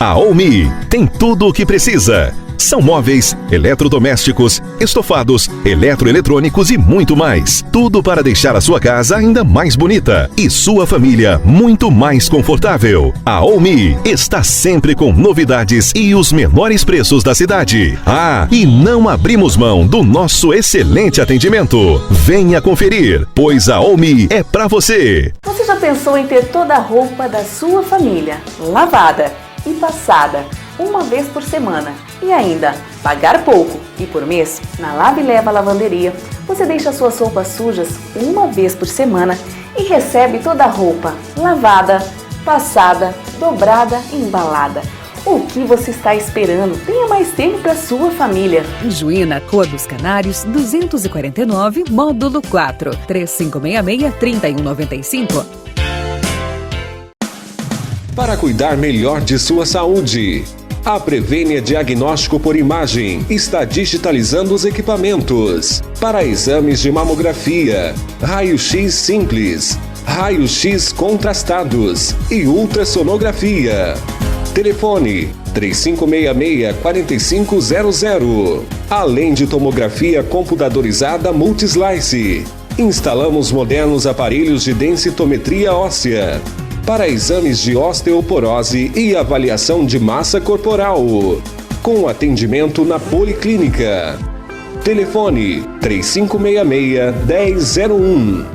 A Omi tem tudo o que precisa. São móveis, eletrodomésticos, estofados, eletroeletrônicos e muito mais. Tudo para deixar a sua casa ainda mais bonita e sua família muito mais confortável. A Omi está sempre com novidades e os menores preços da cidade. Ah, e não abrimos mão do nosso excelente atendimento. Venha conferir, pois a Omi é para você. Você já pensou em ter toda a roupa da sua família lavada e passada uma vez por semana e ainda pagar pouco e por mês? Na Lave e Leva Lavanderia você deixa suas roupas sujas uma vez por semana e recebe toda a roupa lavada, passada, dobrada e embalada. O que você está esperando? Tenha mais tempo para sua família. Juína Cor dos Canários 249, módulo 4, 3566-3195. Para cuidar melhor de sua saúde, a Prevênia Diagnóstico por Imagem está digitalizando os equipamentos para exames de mamografia, raio-x simples, raio-x contrastados e ultrassonografia. Telefone 3566-4500. Além de tomografia computadorizada Multislice. Instalamos modernos aparelhos de densitometria óssea para exames de osteoporose e avaliação de massa corporal, com atendimento na Policlínica. Telefone 3566-1001.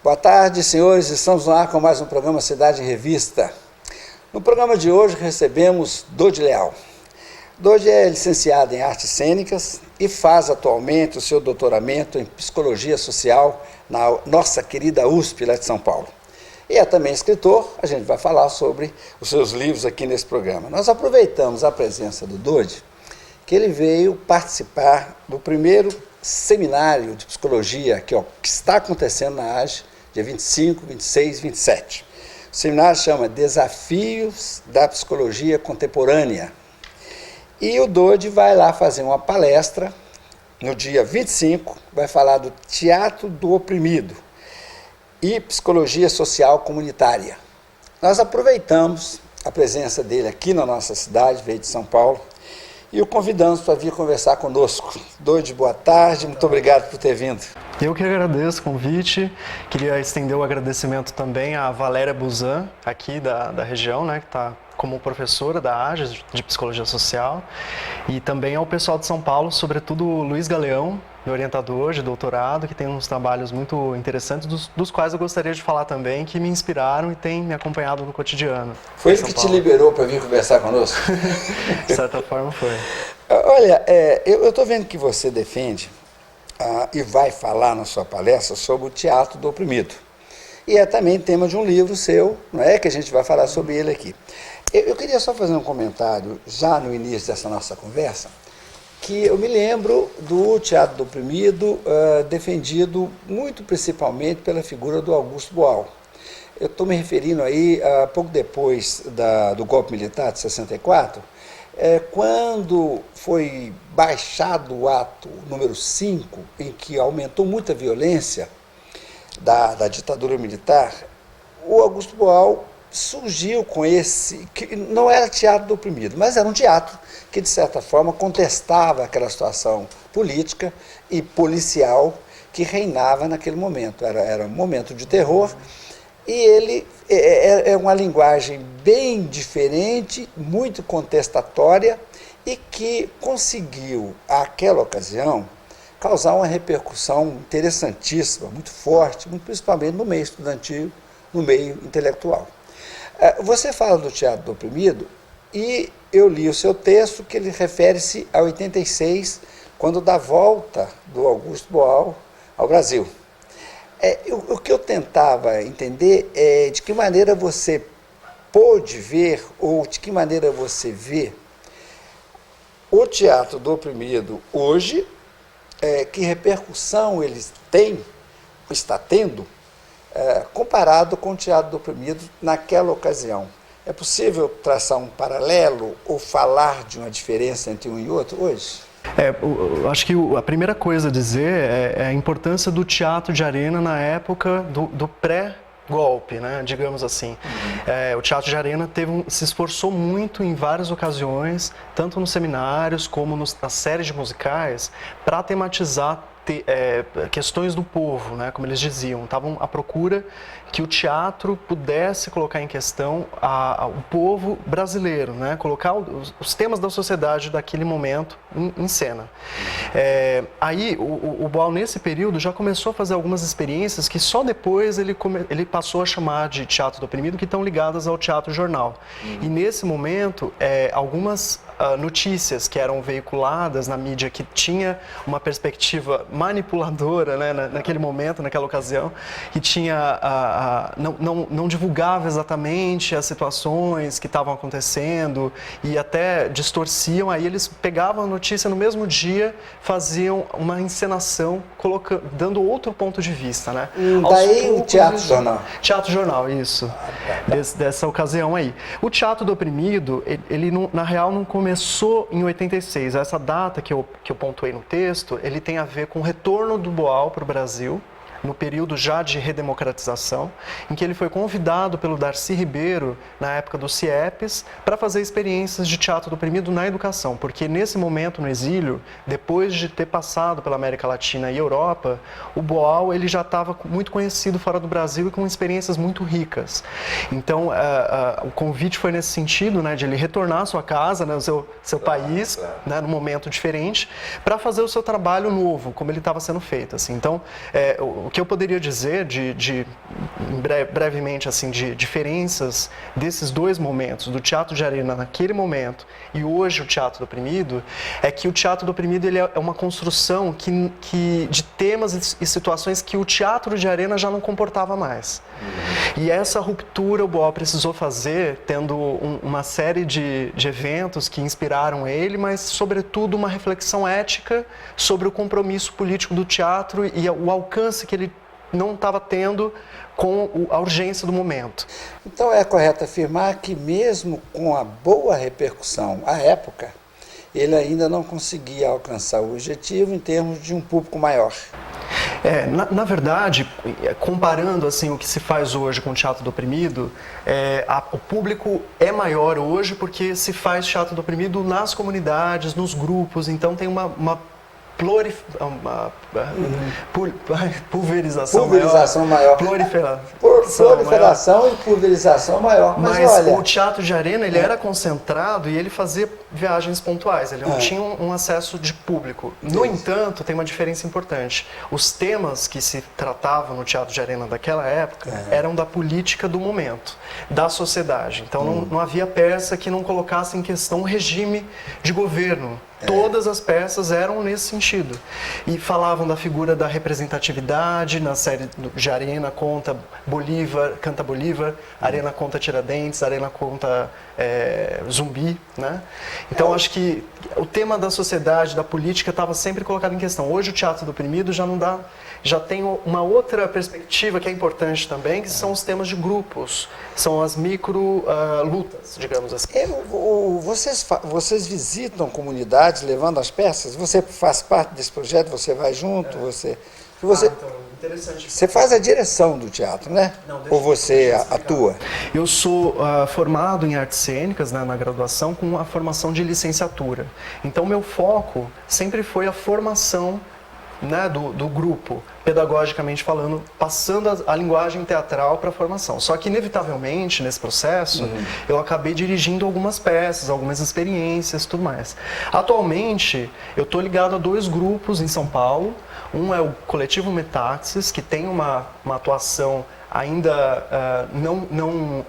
Boa tarde, senhores. Estamos no ar com mais um programa Cidade em Revista. No programa de hoje recebemos Dodi Leal. Dodi é licenciado em Artes Cênicas e faz atualmente o seu doutoramento em Psicologia Social na nossa querida USP lá de São Paulo. E é também escritor, a gente vai falar sobre os seus livros aqui nesse programa. Nós aproveitamos a presença do Dodi, que ele veio participar do primeiro seminário de psicologia que está acontecendo na AGE, dia 25, 26 e 27. O seminário chama Desafios da Psicologia Contemporânea. E o Dodi vai lá fazer uma palestra no dia 25, vai falar do teatro do oprimido e psicologia social comunitária. Nós aproveitamos a presença dele aqui na nossa cidade, veio de São Paulo, e o convidamos para vir conversar conosco. Dodi, boa tarde, muito obrigado por ter vindo. Eu que agradeço o convite, queria estender o agradecimento também à Valéria Buzan, aqui da região, né, que está como professora da AGE de Psicologia Social, e também ao pessoal de São Paulo, sobretudo o Luiz Galeão, meu orientador de doutorado, que tem uns trabalhos muito interessantes, dos quais eu gostaria de falar também, que me inspiraram e têm me acompanhado no cotidiano. Foi ele que te liberou para vir conversar conosco? De certa forma foi. Olha, eu estou vendo que você defende e vai falar na sua palestra sobre o teatro do oprimido. E é também tema de um livro seu, não é, que a gente vai falar sobre ele aqui. Eu queria só fazer um comentário, já no início dessa nossa conversa, que eu me lembro do teatro do oprimido defendido muito principalmente pela figura do Augusto Boal. Eu estou me referindo aí a pouco depois do golpe militar de 64, quando foi baixado o ato número 5, em que aumentou muito a violência da ditadura militar, o Augusto Boal surgiu com esse, que não era teatro do oprimido, mas era um teatro que, de certa forma, contestava aquela situação política e policial que reinava naquele momento. Era um momento de terror e ele é uma linguagem bem diferente, muito contestatória e que conseguiu, àquela ocasião, causar uma repercussão interessantíssima, muito forte, muito principalmente no meio estudantil, no meio intelectual. Você fala do teatro do oprimido e eu li o seu texto que ele refere-se a 86, quando da volta do Augusto Boal ao Brasil. O que eu tentava entender é de que maneira você pôde ver, ou de que maneira você vê o teatro do oprimido hoje, que repercussão ele tem, está tendo, comparado com o teatro do oprimido naquela ocasião. É possível traçar um paralelo ou falar de uma diferença entre um e outro hoje? Eu acho que a primeira coisa a dizer é a importância do teatro de arena na época do pré-golpe, né, digamos assim. O teatro de arena se esforçou muito em várias ocasiões, tanto nos seminários como nas séries de musicais, para tematizar questões do povo, né, como eles diziam. Estavam à procura que o teatro pudesse colocar em questão o povo brasileiro, né, colocar os temas da sociedade daquele momento em cena. Aí o Boal, nesse período, já começou a fazer algumas experiências que só depois ele passou a chamar de teatro do oprimido, que estão ligadas ao teatro jornal. E nesse momento, algumas notícias que eram veiculadas na mídia que tinha uma perspectiva manipuladora, né, naquele momento, naquela ocasião, que não divulgava exatamente as situações que estavam acontecendo e até distorciam. Aí eles pegavam a notícia no mesmo dia, faziam uma encenação, dando outro ponto de vista, né? Daí o teatro jornal. Teatro jornal, isso. Dessa ocasião aí. O teatro do oprimido, ele na real não começou em 86. Essa data que eu pontuei no texto, ele tem a ver com o retorno do Boal para o Brasil, no período já de redemocratização, em que ele foi convidado pelo Darcy Ribeiro, na época do CIEPS, para fazer experiências de teatro do oprimido na educação, porque nesse momento no exílio, depois de ter passado pela América Latina e Europa, o Boal ele já estava muito conhecido fora do Brasil e com experiências muito ricas. Então, o convite foi nesse sentido, né, de ele retornar à sua casa, né, ao seu país, né, num momento diferente, para fazer o seu trabalho novo, como ele estava sendo feito. Assim. Então, o que eu poderia dizer brevemente assim, de diferenças desses dois momentos, do teatro de arena naquele momento e hoje o teatro do oprimido, é que o teatro do oprimido ele é uma construção de temas e situações que o teatro de arena já não comportava mais. E essa ruptura o Boal precisou fazer, tendo uma série de eventos que inspiraram ele, mas sobretudo uma reflexão ética sobre o compromisso político do teatro e o alcance que ele não estava tendo com a urgência do momento. Então é correto afirmar que mesmo com a boa repercussão à época, ele ainda não conseguia alcançar o objetivo em termos de um público maior. Na verdade, comparando assim, o que se faz hoje com o teatro do oprimido, o público é maior hoje porque se faz teatro do oprimido nas comunidades, nos grupos, então tem uma pulverização maior. Proliferação e pulverização maior. Mas olha, o teatro de arena ele era concentrado e ele fazia viagens pontuais, ele não tinha um acesso de público. No entanto, tem uma diferença importante. Os temas que se tratavam no teatro de arena daquela época eram da política do momento, da sociedade. Então não havia peça que não colocasse em questão o regime de governo. Todas as peças eram nesse sentido. E falavam da figura da representatividade, na série de Arena canta Bolívar, Arena conta Tiradentes, Arena conta Zumbi, né? Então acho que o tema da sociedade, da política estava sempre colocado em questão. Hoje o teatro do oprimido já tem uma outra perspectiva que é importante também, que são os temas de grupos, são as micro-lutas, digamos assim. Vocês visitam comunidades levando as peças? Você faz parte desse projeto? Você vai junto? Interessante. Você faz a direção do teatro, né? Ou você atua? Eu sou formado em artes cênicas, né, na graduação, com a formação de licenciatura. Então, meu foco sempre foi a formação, né, do grupo, pedagogicamente falando, passando a linguagem teatral para a formação. Só que, inevitavelmente, nesse processo, eu acabei dirigindo algumas peças, algumas experiências e tudo mais. Atualmente, eu estou ligado a 2 grupos em São Paulo. Um é o Coletivo Metaxis, que tem uma atuação ainda não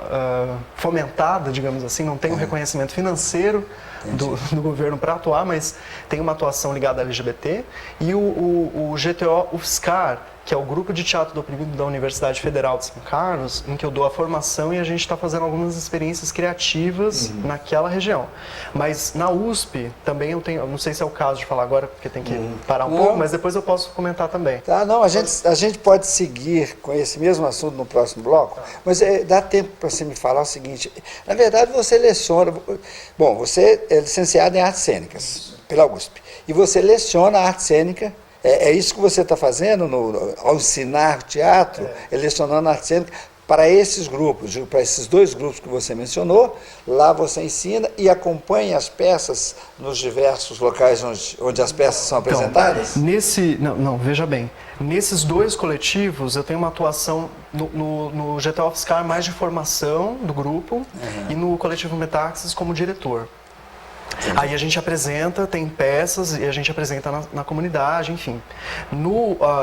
fomentada, digamos assim, não tem um reconhecimento financeiro do governo para atuar, mas tem uma atuação ligada à LGBT, e o GTO UFSCar, que é o Grupo de Teatro do Oprimido da Universidade Federal de São Carlos, em que eu dou a formação e a gente está fazendo algumas experiências criativas naquela região. Mas na USP também eu não sei se é o caso de falar agora, porque tem que parar um pouco, mas depois eu posso comentar também. Tá, não, a gente pode seguir com esse mesmo assunto no próximo bloco, mas dá tempo para você me falar o seguinte: na verdade você leciona, bom, você é licenciado em artes cênicas. Pela USP. E você leciona arte cênica. É isso que você está fazendo ao ensinar teatro, lecionando arte cênica para esses grupos, para esses 2 grupos que você mencionou. Lá você ensina e acompanha as peças nos diversos locais onde as peças são apresentadas? Não, veja bem. Nesses 2 coletivos, eu tenho uma atuação no GTO UFSCar mais de formação do grupo e no coletivo Metaxis como diretor. Aí a gente apresenta, tem peças e a gente apresenta na comunidade, enfim.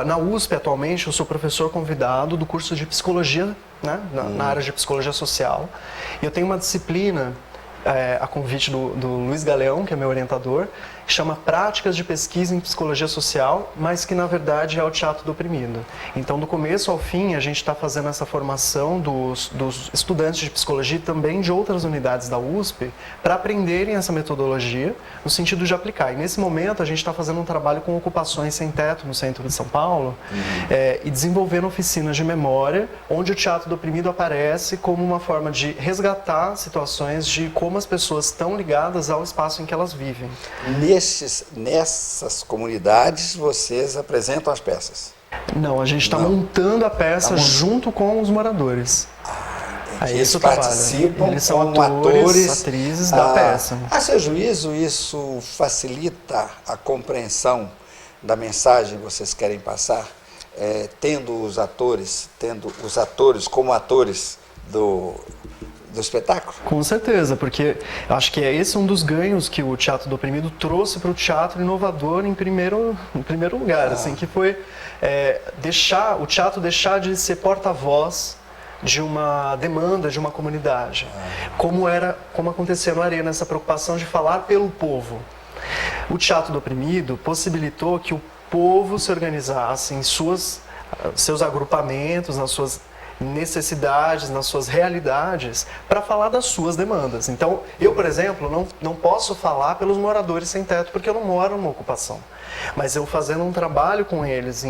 Na USP, atualmente, eu sou professor convidado do curso de psicologia, né, na área de psicologia social. E eu tenho uma disciplina, a convite do Luiz Galeão, que é meu orientador, que chama Práticas de Pesquisa em Psicologia Social, mas que na verdade é o teatro do oprimido. Então, do começo ao fim, a gente está fazendo essa formação dos estudantes de psicologia e também de outras unidades da USP para aprenderem essa metodologia no sentido de aplicar. E nesse momento, a gente está fazendo um trabalho com ocupações sem teto no centro de São Paulo e desenvolvendo oficinas de memória, onde o teatro do oprimido aparece como uma forma de resgatar situações de como as pessoas estão ligadas ao espaço em que elas vivem. Nessas comunidades, vocês apresentam as peças? Não, a gente está montando a peça junto com os moradores. Eles participam, eles são atrizes da peça. A seu juízo, isso facilita a compreensão da mensagem que vocês querem passar, tendo os atores como atores do espetáculo? Com certeza, porque acho que esse um dos ganhos que o Teatro do Oprimido trouxe para o teatro inovador em primeiro lugar, assim, que foi o teatro deixar de ser porta-voz de uma demanda de uma comunidade, como acontecia no Arena, essa preocupação de falar pelo povo. O Teatro do Oprimido possibilitou que o povo se organizasse em seus agrupamentos, nas suas necessidades, nas suas realidades, para falar das suas demandas. Então, eu, por exemplo, não posso falar pelos moradores sem teto, porque eu não moro numa ocupação. Mas eu fazendo um trabalho com eles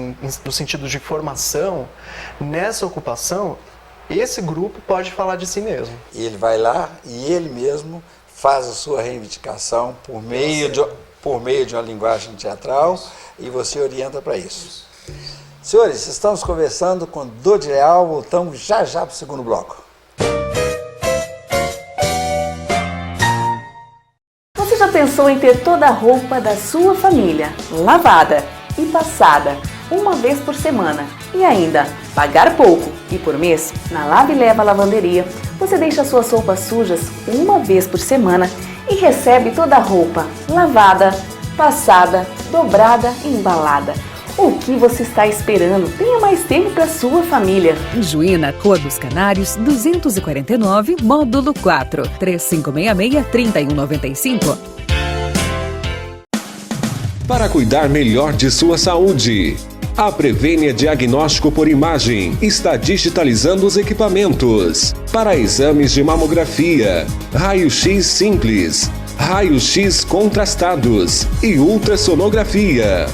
no sentido de formação, nessa ocupação, esse grupo pode falar de si mesmo. E ele vai lá e ele mesmo faz a sua reivindicação por meio de uma linguagem teatral e você orienta para isso. Senhores, estamos conversando com Dodi Leal, voltamos já para o segundo bloco. Você já pensou em ter toda a roupa da sua família lavada e passada uma vez por semana e ainda pagar pouco e por mês? Na Lave Leva Lavanderia, você deixa suas roupas sujas uma vez por semana e recebe toda a roupa lavada, passada, dobrada e embalada. O que você está esperando? Tenha mais tempo para sua família. Em Juína, Rua dos Canários, 249, módulo 4, 3566-3195. Para cuidar melhor de sua saúde, a Prevênia Diagnóstico por Imagem está digitalizando os equipamentos para exames de mamografia, raio-x simples, raio-x contrastados e ultrassonografia.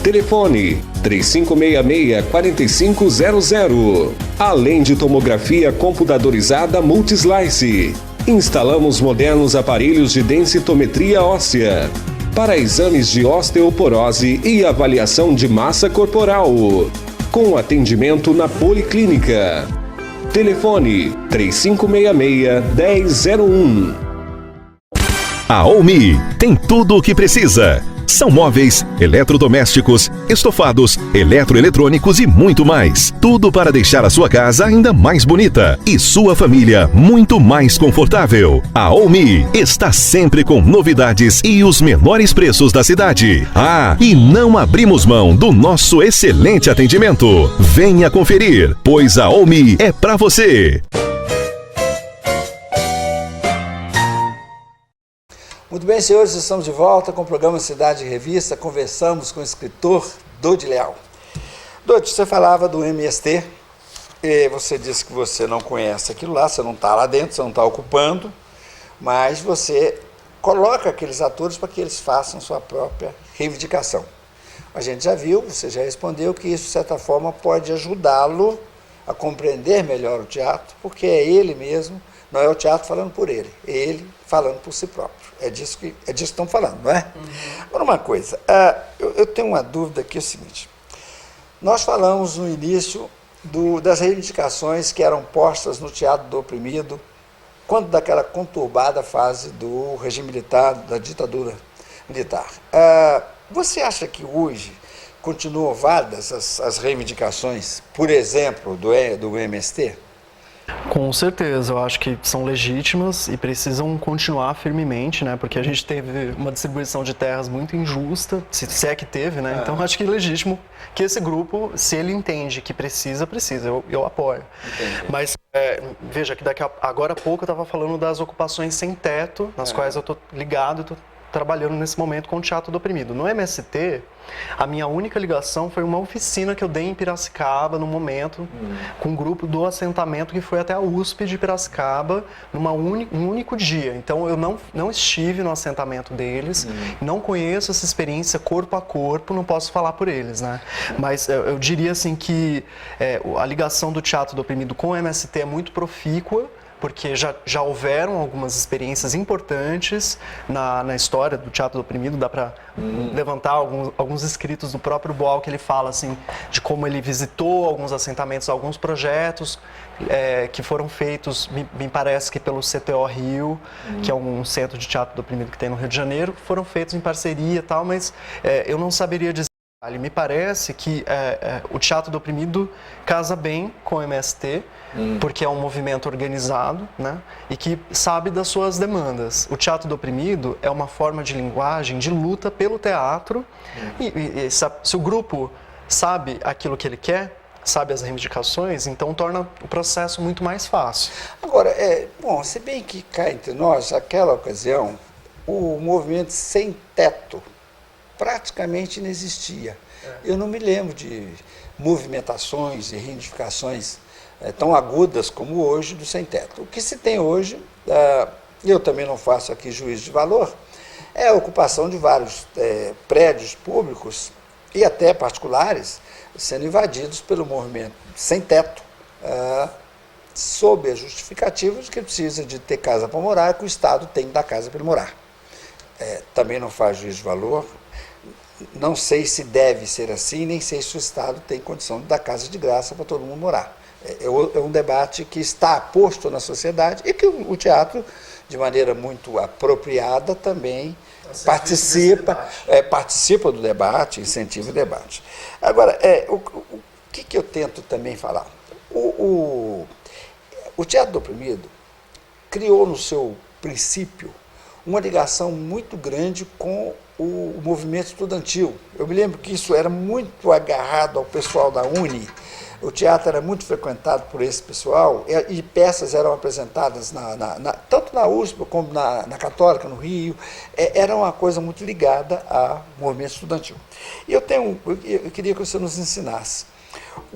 Telefone 3566-4500. Além de tomografia computadorizada Multislice. Instalamos modernos aparelhos de densitometria óssea para exames de osteoporose e avaliação de massa corporal, com atendimento na Policlínica. Telefone 3566-1001. A Olmi tem tudo o que precisa. São móveis, eletrodomésticos, estofados, eletroeletrônicos e muito mais. Tudo para deixar a sua casa ainda mais bonita e sua família muito mais confortável. A Olmi está sempre com novidades e os menores preços da cidade. E não abrimos mão do nosso excelente atendimento. Venha conferir, pois a Olmi é para você. Muito bem, senhores, estamos de volta com o programa Cidade em Revista. Conversamos com o escritor Dodi Leal. Dodi, você falava do MST, e você disse que você não conhece aquilo lá, você não está lá dentro, você não está ocupando, mas você coloca aqueles atores para que eles façam sua própria reivindicação. A gente já viu, você já respondeu que isso, de certa forma, pode ajudá-lo a compreender melhor o teatro, porque é ele mesmo Não é o teatro falando por ele, é ele falando por si próprio. É disso que estão falando, não é? Agora, uma coisa, eu tenho uma dúvida aqui, é o seguinte. Nós falamos no início das reivindicações que eram postas no Teatro do Oprimido, quando daquela conturbada fase do regime militar, da ditadura militar. Você acha que hoje continuam válidas as reivindicações, por exemplo, do MST? Com certeza, eu acho que são legítimas e precisam continuar firmemente, né? Porque a gente teve uma distribuição de terras muito injusta, se é que teve, né? Então acho que é legítimo que esse grupo, se ele entende que precisa, eu apoio. Entendi. Mas veja que agora há pouco eu estava falando das ocupações sem teto, nas quais eu estou ligado, estou trabalhando nesse momento com o Teatro do Oprimido. No MST, a minha única ligação foi uma oficina que eu dei em Piracicaba, no momento, com um grupo do assentamento que foi até a USP de Piracicaba, um único dia. Então, eu não estive no assentamento deles, não conheço essa experiência corpo a corpo, não posso falar por eles, né? Mas eu diria assim que a ligação do Teatro do Oprimido com o MST é muito profícua, porque já houveram algumas experiências importantes na história do Teatro do Oprimido. Dá para levantar alguns escritos do próprio Boal, que ele fala assim, de como ele visitou alguns assentamentos, alguns projetos que foram feitos, me parece que pelo CTO Rio, que é um centro de teatro do oprimido que tem no Rio de Janeiro, foram feitos em parceria e tal, mas eu não saberia dizer. Me parece que o Teatro do Oprimido casa bem com o MST, porque é um movimento organizado, né, e que sabe das suas demandas. O Teatro do Oprimido é uma forma de linguagem de luta pelo teatro, e se o grupo sabe aquilo que ele quer, sabe as reivindicações, então torna o processo muito mais fácil. Agora, se bem que cá entre nós, naquela ocasião, o movimento sem teto praticamente não existia. Eu não me lembro de movimentações e reivindicações tão agudas como hoje do sem-teto. O que se tem hoje, eu também não faço aqui juízo de valor, é a ocupação de vários prédios públicos e até particulares sendo invadidos pelo movimento sem-teto, sob a justificativa de que precisa de ter casa para morar e que o Estado tem que dar casa para ele morar. Também não faz juízo de valor. Não sei se deve ser assim, nem sei se o Estado tem condição de dar casa de graça para todo mundo morar. É um debate que está posto na sociedade e que o teatro, de maneira muito apropriada, também participa do debate, incentiva o debate. Agora, o que eu tento também falar? O Teatro do Oprimido criou no seu princípio uma ligação muito grande com o movimento estudantil. Eu me lembro que isso era muito agarrado ao pessoal da Uni, o teatro era muito frequentado por esse pessoal e peças eram apresentadas tanto na USP como na Católica, no Rio, era uma coisa muito ligada ao movimento estudantil. E eu queria que você nos ensinasse.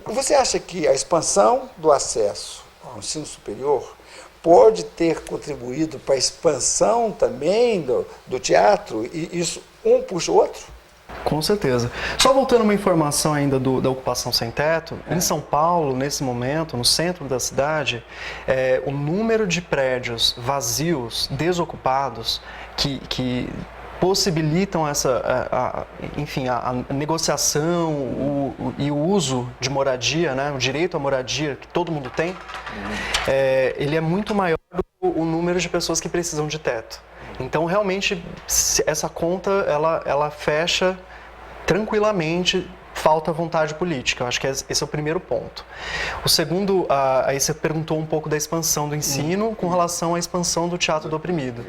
Você acha que a expansão do acesso ao ensino superior pode ter contribuído para a expansão também do teatro, e isso um puxa o outro? Com certeza. Só voltando uma informação ainda da ocupação sem teto, em São Paulo, nesse momento, no centro da cidade, o número de prédios vazios, desocupados, que possibilitam a negociação e o uso de moradia, né, o direito à moradia que todo mundo tem, ele é muito maior do que o número de pessoas que precisam de teto. Então, realmente, essa conta, ela fecha tranquilamente, falta vontade política. Eu acho que esse é o primeiro ponto. O segundo, aí você perguntou um pouco da expansão do ensino com relação à expansão do Teatro do Oprimido.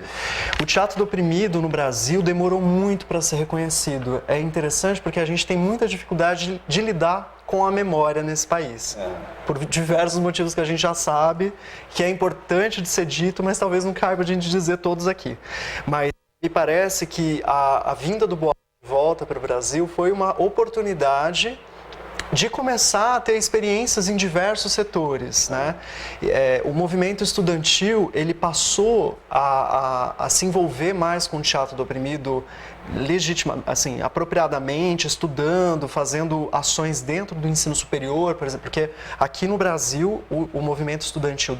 O Teatro do Oprimido no Brasil demorou muito para ser reconhecido. É interessante porque a gente tem muita dificuldade de lidar com a memória nesse país. Por diversos motivos que a gente já sabe, que é importante de ser dito, mas talvez não caiba a gente dizer todos aqui. Mas me parece que a vinda do Boal de volta para o Brasil foi uma oportunidade de começar a ter experiências em diversos setores, né? O movimento estudantil, ele passou a se envolver mais com o Teatro do Oprimido apropriadamente, estudando, fazendo ações dentro do ensino superior, por exemplo, porque aqui no Brasil o movimento estudantil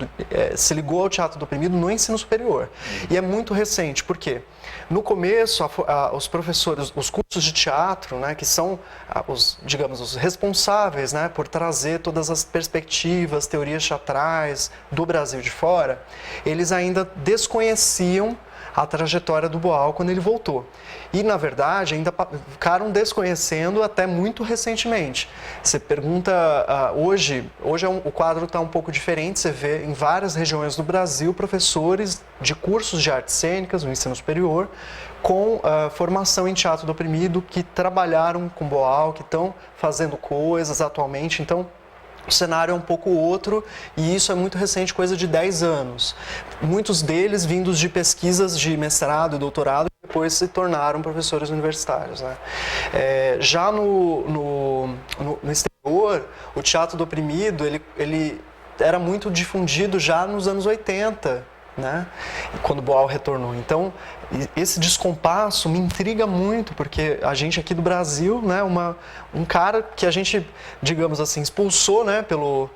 se ligou ao teatro do oprimido no ensino superior. E é muito recente, por quê? No começo, os professores, os cursos de teatro, né, que são os responsáveis, né, por trazer todas as perspectivas, teorias teatrais do Brasil de fora, eles ainda desconheciam a trajetória do Boal quando ele voltou. E, na verdade, ainda ficaram desconhecendo até muito recentemente. Você pergunta, hoje o quadro está um pouco diferente, você vê em várias regiões do Brasil professores de cursos de artes cênicas, no ensino superior, com formação em teatro do oprimido, que trabalharam com Boal, que estão fazendo coisas atualmente. Então, o cenário é um pouco outro, e isso é muito recente, coisa de 10 anos. Muitos deles vindos de pesquisas de mestrado e doutorado, que depois se tornaram professores universitários, né? Já no exterior, o teatro do oprimido, ele era muito difundido já nos anos 80, né? Quando Boal retornou. Então, esse descompasso me intriga muito, porque a gente aqui do Brasil, né, um cara que a gente, digamos assim, expulsou, né, pelo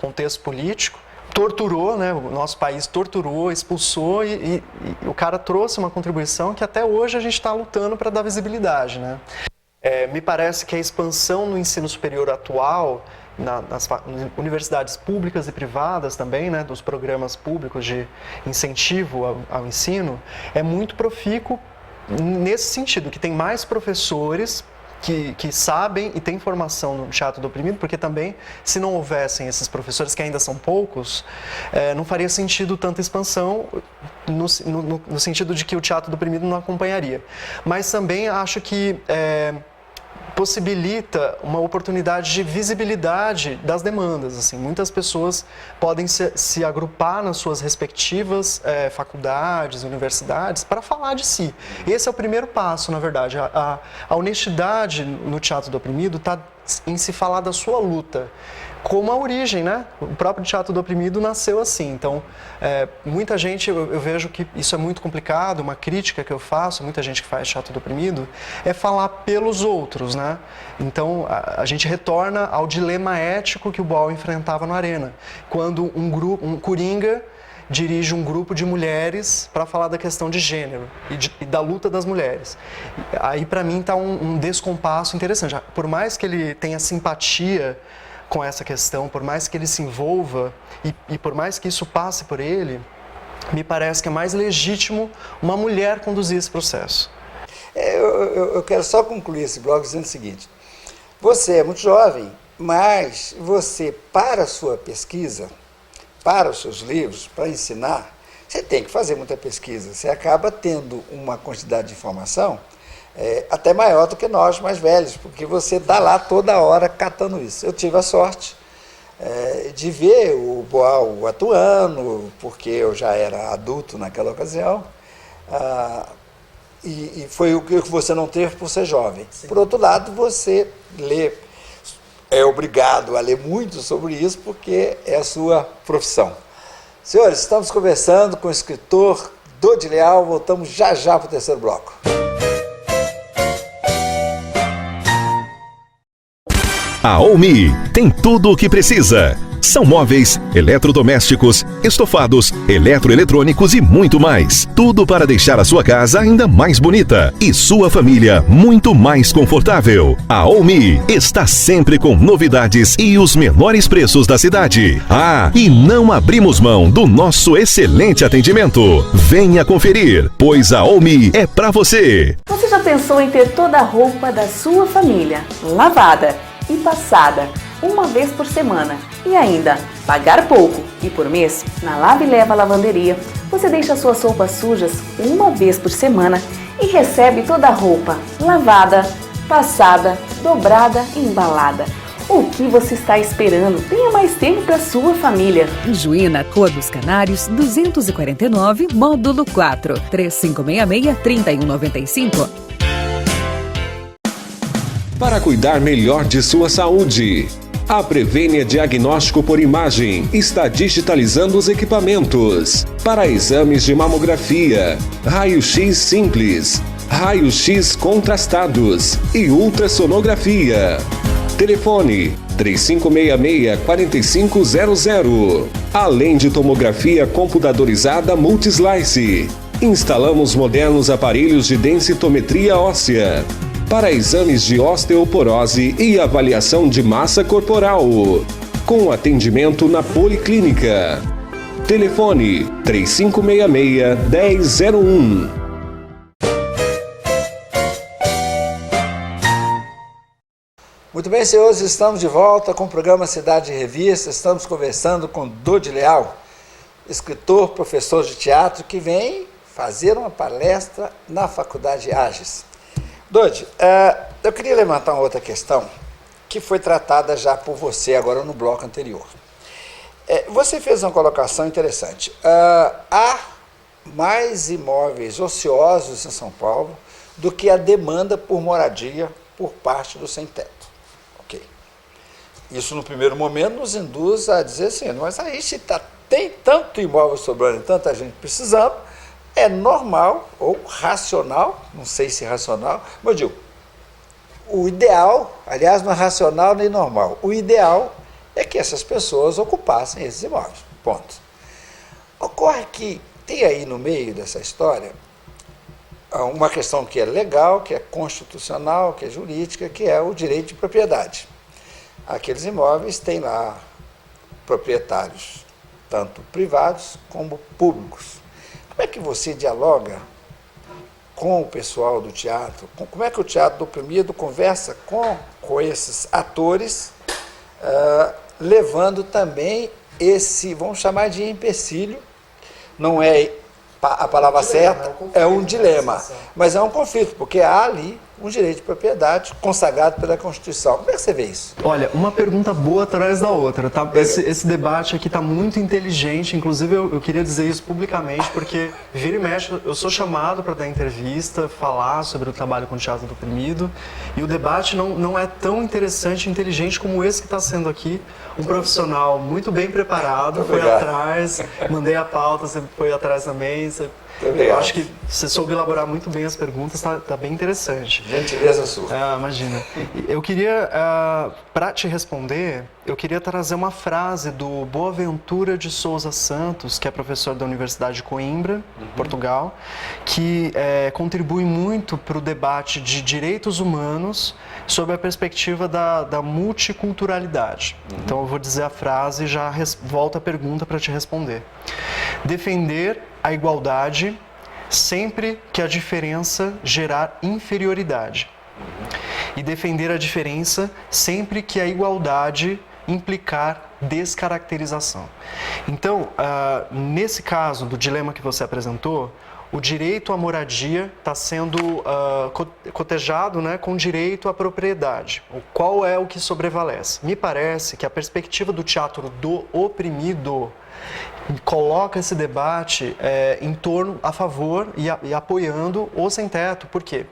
contexto político, torturou, né, o nosso país torturou, expulsou, e o cara trouxe uma contribuição que até hoje a gente está lutando para dar visibilidade, né? Me parece que a expansão no ensino superior atual, nas universidades públicas e privadas também, né, dos programas públicos de incentivo ao ensino, é muito profícuo nesse sentido, que tem mais professores que sabem e têm formação no teatro do oprimido, porque também, se não houvessem esses professores, que ainda são poucos, não faria sentido tanta expansão, no sentido de que o teatro do oprimido não acompanharia. Mas também acho que possibilita uma oportunidade de visibilidade das demandas. Assim, muitas pessoas podem se agrupar nas suas respectivas faculdades, universidades, para falar de si. Esse é o primeiro passo, na verdade. A honestidade no teatro do oprimido está em se falar da sua luta, como a origem, né? O próprio teatro do oprimido nasceu assim. Então, muita gente, eu vejo que isso é muito complicado, uma crítica que eu faço, muita gente que faz teatro do oprimido, é falar pelos outros, né? Então, a gente retorna ao dilema ético que o Boal enfrentava no Arena, quando um coringa dirige um grupo de mulheres para falar da questão de gênero e da luta das mulheres. Aí, para mim, está um descompasso interessante. Por mais que ele tenha simpatia com essa questão, por mais que ele se envolva e por mais que isso passe por ele, me parece que é mais legítimo uma mulher conduzir esse processo. Eu quero só concluir esse blog dizendo o seguinte: você é muito jovem, mas você, para a sua pesquisa, para os seus livros, para ensinar, você tem que fazer muita pesquisa. Você acaba tendo uma quantidade de informação até maior do que nós, mais velhos, porque você está lá toda hora catando isso. Eu tive a sorte de ver o Boal atuando, porque eu já era adulto naquela ocasião, e foi o que você não teve por ser jovem. Sim. Por outro lado, você é obrigado a ler muito sobre isso, porque é a sua profissão. Senhores, estamos conversando com o escritor Dodi Leal, voltamos já para o terceiro bloco. A Olmi tem tudo o que precisa. São móveis, eletrodomésticos, estofados, eletroeletrônicos e muito mais. Tudo para deixar a sua casa ainda mais bonita e sua família muito mais confortável. A Olmi está sempre com novidades e os menores preços da cidade. E não abrimos mão do nosso excelente atendimento. Venha conferir, pois a Olmi é para você. Você já pensou em ter toda a roupa da sua família lavada e passada uma vez por semana e ainda pagar pouco e por mês? Na Lave e Leva Lavanderia você deixa suas roupas sujas uma vez por semana e recebe toda a roupa lavada, passada, dobrada e embalada. O que você está esperando? Tenha mais tempo para sua família. Juína, Rua dos Canários, 249, módulo 4, 3566-3195. Para cuidar melhor de sua saúde, a Prevênia Diagnóstico por Imagem está digitalizando os equipamentos para exames de mamografia, raio-x simples, raio-x contrastados e ultrassonografia. Telefone 3566-4500. Além de tomografia computadorizada Multislice. Instalamos modernos aparelhos de densitometria óssea para exames de osteoporose e avaliação de massa corporal, com atendimento na Policlínica. Telefone 3566-1001. Muito bem, senhores, estamos de volta com o programa Cidade em Revista. Estamos conversando com Dodi Leal, escritor, professor de teatro, que vem fazer uma palestra na Faculdade Ages. Dodi, eu queria levantar uma outra questão que foi tratada já por você agora no bloco anterior. Você fez uma colocação interessante. Há mais imóveis ociosos em São Paulo do que a demanda por moradia por parte do sem-teto. Ok. Isso, no primeiro momento, nos induz a dizer assim, mas aí se tem tanto imóvel sobrando e tanta gente precisando, é normal ou racional, não sei se racional, mas eu digo, o ideal, aliás, não é racional nem normal, o ideal é que essas pessoas ocupassem esses imóveis, ponto. Ocorre que tem aí no meio dessa história uma questão que é legal, que é constitucional, que é jurídica, que é o direito de propriedade. Aqueles imóveis têm lá proprietários, tanto privados como públicos. Como é que você dialoga com o pessoal do teatro? Como é que o Teatro do Oprimido conversa com esses atores, levando também esse, vamos chamar de empecilho, não é a palavra certa, é um dilema, mas é um conflito, porque há ali um direito de propriedade consagrado pela Constituição. Como é que você vê isso? Olha, uma pergunta boa atrás da outra, tá? Esse debate aqui está muito inteligente, inclusive eu queria dizer isso publicamente, porque vira e mexe, eu sou chamado para dar entrevista, falar sobre o trabalho com o Teatro do Oprimido, e o debate não é tão interessante e inteligente como esse que está sendo aqui. Um profissional muito bem preparado, foi atrás, mandei a pauta, você foi atrás também. Eu acho que você soube elaborar muito bem as perguntas, tá bem interessante. Gentileza sua. Imagina. Eu queria, para te responder, eu queria trazer uma frase do Boaventura de Souza Santos, que é professor da Universidade de Coimbra, Portugal, que contribui muito para o debate de direitos humanos sob a perspectiva da multiculturalidade. Então eu vou dizer a frase e já volto a pergunta para te responder. Defender a igualdade sempre que a diferença gerar inferioridade. E defender a diferença sempre que a igualdade implicar descaracterização. Então, nesse caso do dilema que você apresentou, o direito à moradia está sendo cotejado, né, com direito à propriedade. Qual é o que sobrevalece? Me parece que a perspectiva do teatro do oprimido coloca esse debate em torno, a favor e apoiando o sem-teto. Por quê?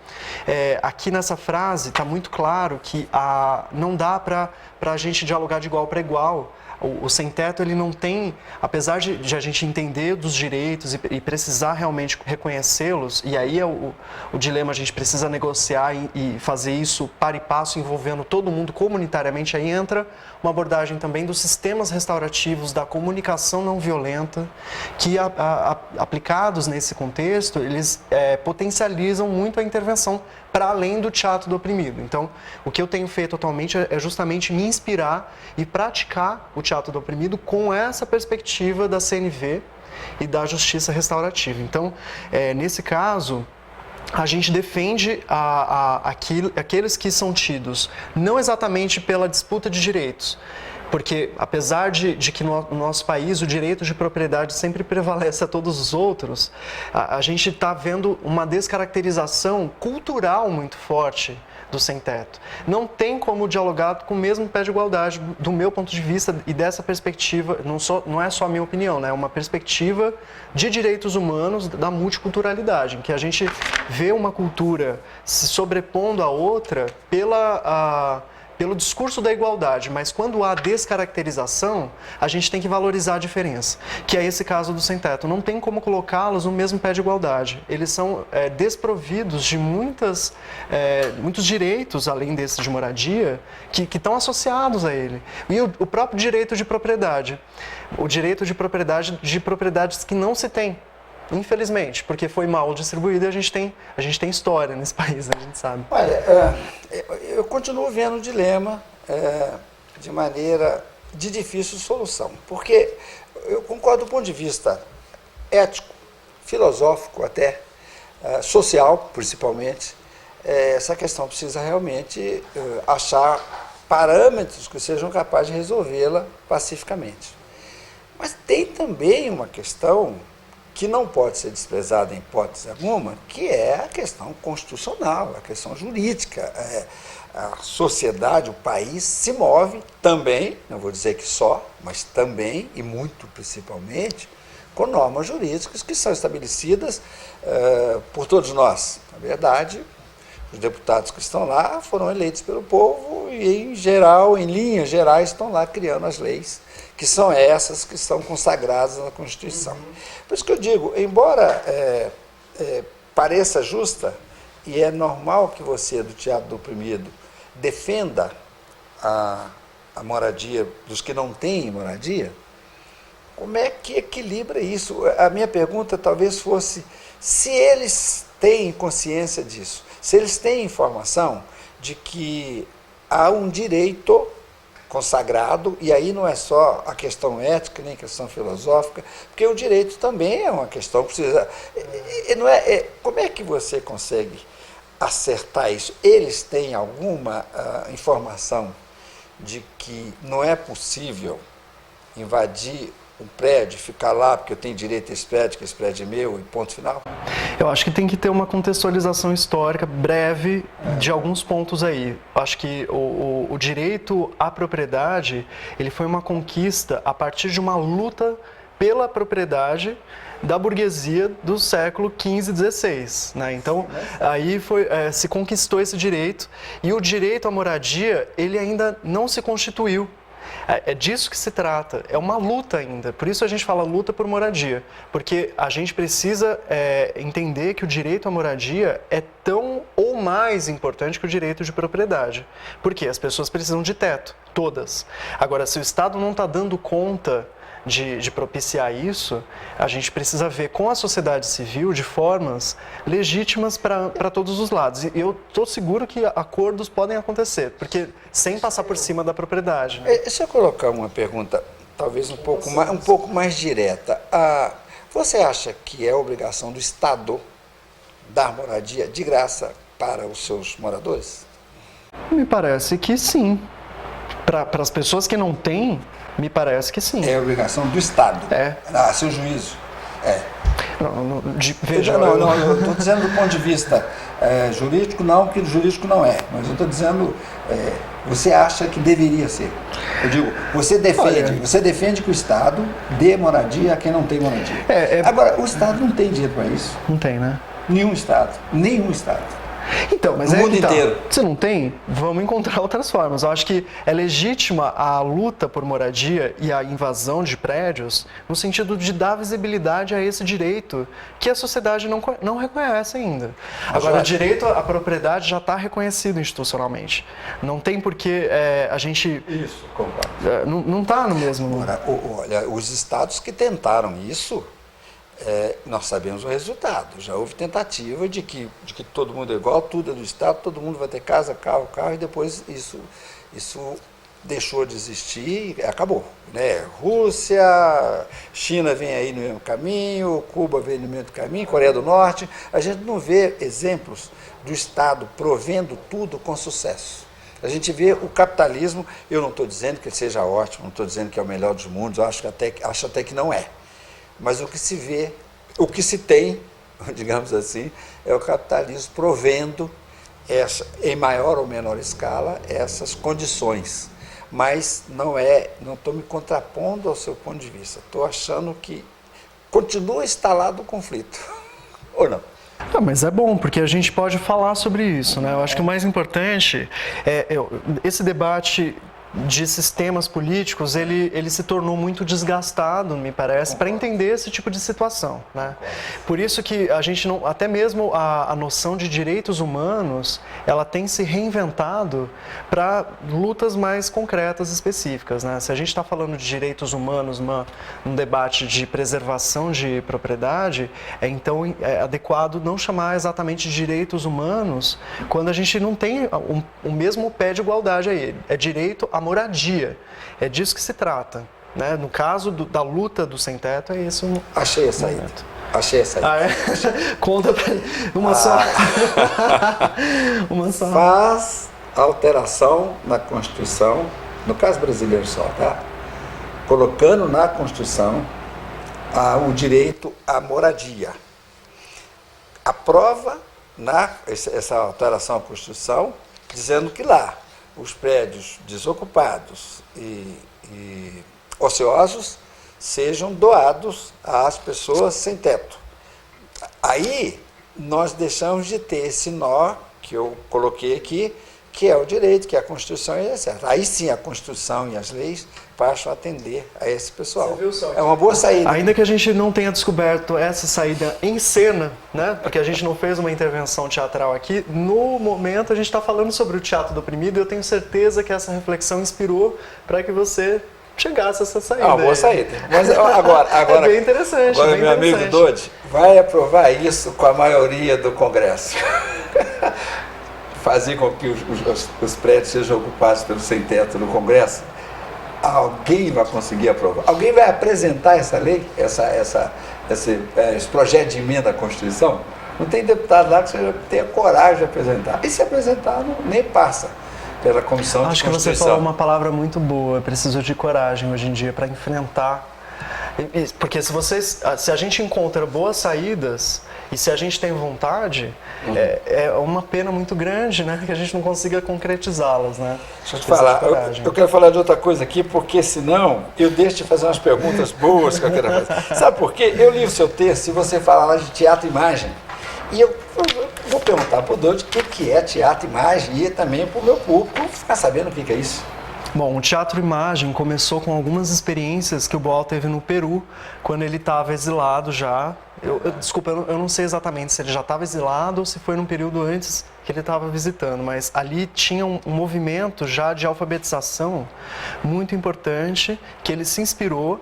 Aqui nessa frase está muito claro que não dá para a gente dialogar de igual para igual. O sem-teto, ele não tem, apesar de a gente entender dos direitos e precisar realmente reconhecê-los, e aí é o dilema, a gente precisa negociar e fazer isso par e passo, envolvendo todo mundo comunitariamente, aí entra uma abordagem também dos sistemas restaurativos, da comunicação não violenta, que aplicados nesse contexto, eles potencializam muito a intervenção para além do teatro do oprimido. Então, o que eu tenho feito atualmente é justamente me inspirar e praticar o teatro do oprimido com essa perspectiva da CNV e da justiça restaurativa. Então, nesse caso, a gente defende aqueles que são tidos não exatamente pela disputa de direitos, porque apesar de que no nosso país o direito de propriedade sempre prevalece a todos os outros, a gente está vendo uma descaracterização cultural muito forte do sem-teto. Não tem como dialogar com o mesmo pé de igualdade, do meu ponto de vista e dessa perspectiva, não é só a minha opinião, né? É uma perspectiva de direitos humanos da multiculturalidade, em que a pelo discurso da igualdade, mas quando há descaracterização, a gente tem que valorizar a diferença, que é esse caso do sem-teto. Não tem como colocá-los no mesmo pé de igualdade. Eles são desprovidos de muitos direitos, além desse de moradia, que estão associados a ele. E o próprio direito de propriedade. O direito de propriedade de propriedades que não se tem. Infelizmente, porque foi mal distribuído e a gente tem história nesse país, né? A gente sabe. Olha, eu continuo vendo o dilema de maneira de difícil solução, porque eu concordo do ponto de vista ético, filosófico até, social principalmente, essa questão precisa realmente achar parâmetros que sejam capazes de resolvê-la pacificamente. Mas tem também uma questão que não pode ser desprezada em hipótese alguma, que é a questão constitucional, a questão jurídica. A sociedade, o país se move também, não vou dizer que só, mas também, e muito principalmente, com normas jurídicas que são estabelecidas por todos nós. Na verdade, os deputados que estão lá foram eleitos pelo povo e, em geral, em linhas gerais, estão lá criando as leis, que são essas que estão consagradas na Constituição. Por isso que eu digo, embora pareça justa, e é normal que você, do Teatro do Oprimido, defenda a moradia dos que não têm moradia, como é que equilibra isso? A minha pergunta talvez fosse se eles têm consciência disso, se eles têm informação de que há um direito consagrado, e aí não é só a questão ética, nem a questão filosófica, porque o direito também é uma questão, precisa... como é que você consegue acertar isso? Eles têm alguma informação de que não é possível invadir um prédio, ficar lá porque eu tenho direito a esse prédio, que esse prédio é meu, e ponto final? Eu acho que tem que ter uma contextualização histórica breve de alguns pontos aí. Acho que o direito à propriedade, ele foi uma conquista a partir de uma luta pela propriedade da burguesia do século XV e XVI, né? Então, aí se conquistou esse direito, e o direito à moradia, ele ainda não se constituiu. É disso que se trata, é uma luta ainda, por isso a gente fala luta por moradia, porque a gente precisa entender que o direito à moradia é tão ou mais importante que o direito de propriedade, porque as pessoas precisam de teto, todas. Agora, se o Estado não está dando conta de propiciar isso, a gente precisa ver com a sociedade civil de formas legítimas para todos os lados. E eu estou seguro que acordos podem acontecer, porque sem passar por cima da propriedade. Né? Deixa eu colocar uma pergunta, talvez um pouco mais direta. Você acha que é obrigação do Estado dar moradia de graça para os seus moradores? Me parece que sim. Para as pessoas que não têm, me parece que sim. É obrigação do Estado. A seu juízo. Veja, eu estou dizendo do ponto de vista jurídico, não, que jurídico não é. Mas eu estou dizendo, você acha que deveria ser. Eu digo, você defende que o Estado dê moradia a quem não tem moradia. Agora, o Estado não tem dinheiro para isso. Não tem, né? Nenhum Estado. Então, mas no mundo inteiro. Se não tem, vamos encontrar outras formas. Eu acho que é legítima a luta por moradia e a invasão de prédios no sentido de dar visibilidade a esse direito que a sociedade não reconhece ainda. Agora, o direito à propriedade já está reconhecido institucionalmente. Não tem por que a gente... Isso, concordo. Não está no mesmo... Agora, olha, os estados que tentaram isso... nós sabemos o resultado. Já houve tentativa de que todo mundo é igual, tudo é do Estado, todo mundo vai ter casa, carro, e depois isso deixou de existir e acabou. Né? Rússia, China vem aí no mesmo caminho, Cuba vem no mesmo caminho, Coreia do Norte. A gente não vê exemplos do Estado provendo tudo com sucesso. A gente vê o capitalismo, eu não estou dizendo que ele seja ótimo, não estou dizendo que é o melhor dos mundos, eu acho até que não é. Mas o que se vê, o que se tem, digamos assim, é o capitalismo provendo, em maior ou menor escala, essas condições. Mas não estou me contrapondo ao seu ponto de vista. Estou achando que continua instalado o conflito. Ou não? Mas é bom, porque a gente pode falar sobre isso, né? Eu acho que o mais importante esse debate de sistemas políticos, ele se tornou muito desgastado, me parece, para entender esse tipo de situação, né? Por isso que a gente não, até mesmo a noção de direitos humanos, ela tem se reinventado para lutas mais concretas, específicas, né? Se a gente está falando de direitos humanos num debate de preservação de propriedade, então é adequado não chamar exatamente de direitos humanos quando a gente não tem o mesmo pé de igualdade aí. É direito à moradia. É disso que se trata, né? No caso da luta do sem-teto, é isso. Achei a saída. Achei a saída. Conta pra uma só. Uma só. Faz alteração na Constituição, no caso brasileiro só, tá? Colocando na Constituição o direito à moradia. Aprova essa alteração à Constituição, dizendo que lá os prédios desocupados e ociosos sejam doados às pessoas sem teto. Aí nós deixamos de ter esse nó que eu coloquei aqui, que é o direito, que é a Constituição e etc. Aí sim a Constituição e as leis passam a atender a esse pessoal. Você viu só? É uma boa saída. Ainda que a gente não tenha descoberto essa saída em cena, né? Porque a gente não fez uma intervenção teatral aqui, no momento a gente está falando sobre o teatro do oprimido e eu tenho certeza que essa reflexão inspirou para que você chegasse a essa saída. Boa saída. Mas agora é bem interessante. Agora, bem meu interessante. amigo Dodi, vai aprovar isso com a maioria do Congresso. Fazer com que os prédios sejam ocupados pelo sem-teto no Congresso, alguém vai conseguir aprovar. Alguém vai apresentar essa lei, esse projeto de emenda à Constituição? Não tem deputado lá que tenha coragem de apresentar. E se apresentar, nem passa pela Comissão de Constituição. Acho que você falou uma palavra muito boa. Preciso de coragem hoje em dia para enfrentar. Porque se a gente encontra boas saídas e se a gente tem vontade, é uma pena muito grande, né, que a gente não consiga concretizá-las, né? Deixa eu te falar, eu quero falar de outra coisa aqui, porque senão eu deixo de fazer umas perguntas boas que eu quero fazer. Sabe por quê? Eu li o seu texto e você fala lá de teatro e imagem. E eu vou perguntar para o Dodi o que é teatro e imagem e também para o meu público ficar sabendo o que é isso. Bom, o Teatro Imagem começou com algumas experiências que o Boal teve no Peru, quando ele estava exilado já. Desculpa, eu não sei exatamente se ele já estava exilado ou se foi num período antes que ele estava visitando, mas ali tinha um movimento já de alfabetização muito importante, que ele se inspirou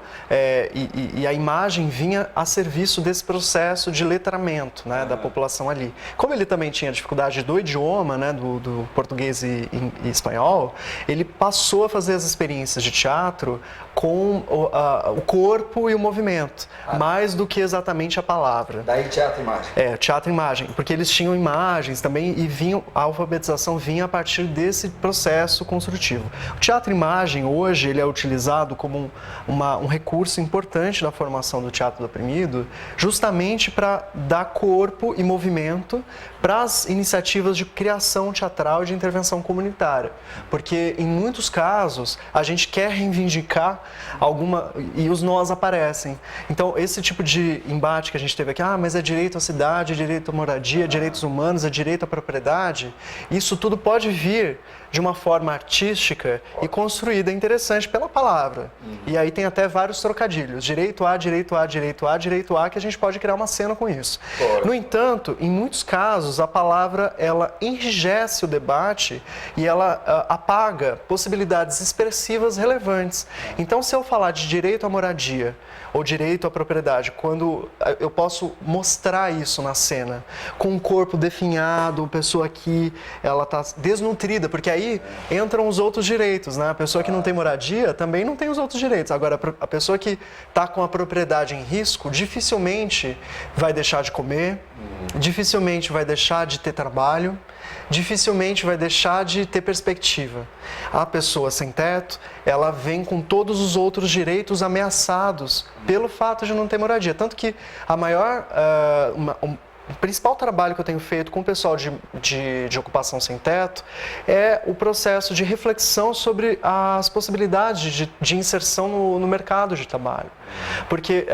e a imagem vinha a serviço desse processo de letramento, né, da população ali. Como ele também tinha dificuldade do idioma, né, do português e espanhol, ele passou a fazer as experiências de teatro com o corpo e o movimento, mais do que exatamente a palavra. Daí teatro e imagem. Teatro e imagem, porque eles tinham imagens também e a alfabetização vinha a partir desse processo construtivo. O teatro e imagem hoje ele é utilizado como um recurso importante da formação do teatro do oprimido, justamente para dar corpo e movimento para as iniciativas de criação teatral e de intervenção comunitária, porque em muitos casos a gente quer reivindicar e os nós aparecem. Então esse tipo de embate que a gente teve aqui, mas é direito à cidade, é direito à moradia, é direitos humanos, é direito à propriedade, isso tudo pode vir de uma forma artística e construída interessante pela palavra. E aí tem até vários trocadilhos, direito a, direito a, direito a, direito a, que a gente pode criar uma cena com isso. No entanto, em muitos casos, a palavra ela enrijece o debate e ela apaga possibilidades expressivas relevantes. Então, se eu falar de direito à moradia ou direito à propriedade, quando eu posso mostrar isso na cena, com um corpo definhado, a pessoa aqui, ela está desnutrida, porque aí entram os outros direitos, né? A pessoa que não tem moradia também não tem os outros direitos. Agora, a pessoa que está com a propriedade em risco, dificilmente vai deixar de comer, dificilmente vai deixar de ter trabalho, dificilmente vai deixar de ter perspectiva. A pessoa sem teto, ela vem com todos os outros direitos ameaçados pelo fato de não ter moradia. Tanto que a maior... o principal trabalho que eu tenho feito com o pessoal de ocupação sem teto é o processo de reflexão sobre as possibilidades de inserção no mercado de trabalho. Porque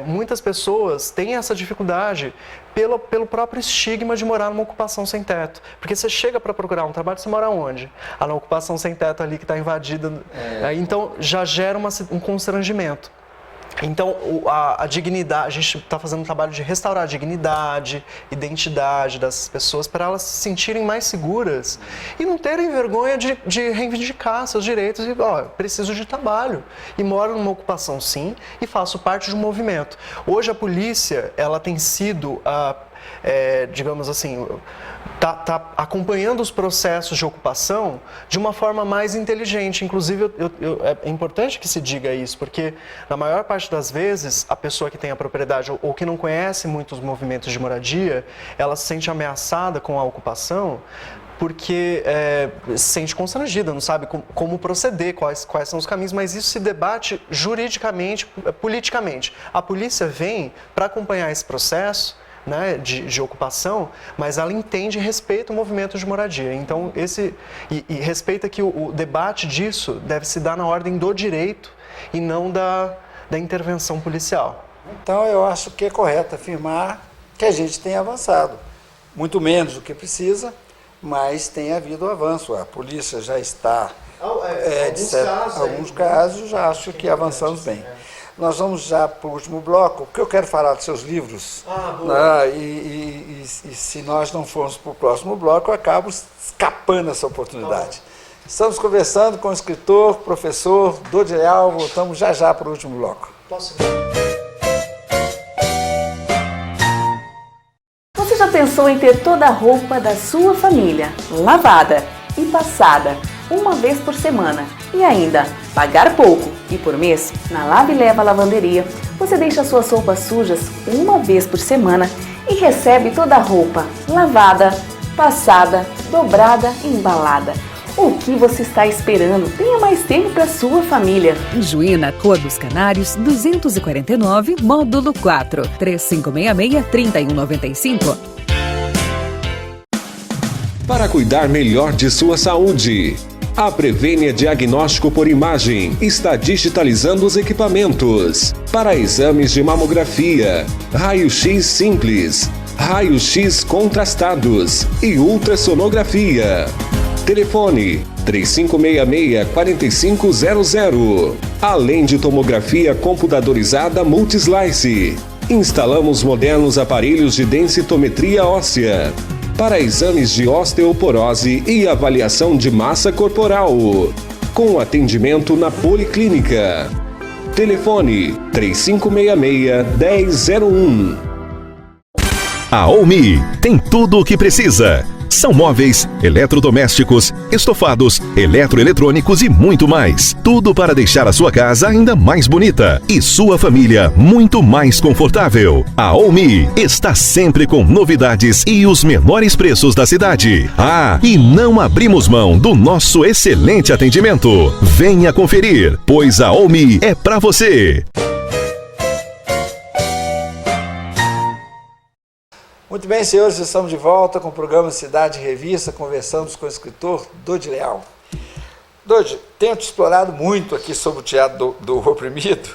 muitas pessoas têm essa dificuldade pelo próprio estigma de morar numa ocupação sem teto. Porque você chega para procurar um trabalho, você mora onde? Na ocupação sem teto ali que está invadida. Então já gera um constrangimento. Então, a dignidade, a gente está fazendo um trabalho de restaurar a dignidade, identidade dessas pessoas para elas se sentirem mais seguras e não terem vergonha de reivindicar seus direitos e, preciso de trabalho e moro numa ocupação sim e faço parte de um movimento. Hoje a polícia, ela tem sido, digamos assim, tá acompanhando os processos de ocupação de uma forma mais inteligente. Inclusive, é importante que se diga isso, porque na maior parte das vezes, a pessoa que tem a propriedade ou que não conhece muito os movimentos de moradia, ela se sente ameaçada com a ocupação porque se sente constrangida, não sabe como proceder, quais são os caminhos, mas isso se debate juridicamente, politicamente. A polícia vem para acompanhar esse processo, né, de ocupação, mas ela entende e respeita o movimento de moradia. Então, e respeita que o debate disso deve se dar na ordem do direito e não da intervenção policial. Então, eu acho que é correto afirmar que a gente tem avançado. Muito menos do que precisa, mas tem havido avanço. A polícia já está, alguns casos, já acho que avançamos bem. Nós vamos já para o último bloco, porque eu quero falar dos seus livros. E se nós não formos para o próximo bloco, eu acabo escapando essa oportunidade. Estamos conversando com o escritor, professor Dodi Leal. Voltamos já para o último bloco. Você já pensou em ter toda a roupa da sua família lavada e passada uma vez por semana e ainda pagar pouco e por mês? Na Lave e Leva Lavanderia, você deixa suas roupas sujas uma vez por semana e recebe toda a roupa lavada, passada, dobrada e embalada. O que você está esperando? Tenha mais tempo para sua família. Em Juína, Rua dos Canários, 249, módulo 4, 3566-3195. Para cuidar melhor de sua saúde, a Prevênia Diagnóstico por Imagem está digitalizando os equipamentos para exames de mamografia, raio-x simples, raio-x contrastados e ultrassonografia. Telefone 3566-4500. Além de tomografia computadorizada Multislice. Instalamos modernos aparelhos de densitometria óssea para exames de osteoporose e avaliação de massa corporal, com atendimento na Policlínica. Telefone 3566-1001. A Omi tem tudo o que precisa. São móveis, eletrodomésticos, estofados, eletroeletrônicos e muito mais. Tudo para deixar a sua casa ainda mais bonita e sua família muito mais confortável. A Omi está sempre com novidades e os menores preços da cidade. E não abrimos mão do nosso excelente atendimento. Venha conferir, pois a Omi é para você. Muito bem, senhores, estamos de volta com o programa Cidade Revista. Conversamos com o escritor Dodi Leal. Dodi, tenho te explorado muito aqui sobre o teatro do oprimido,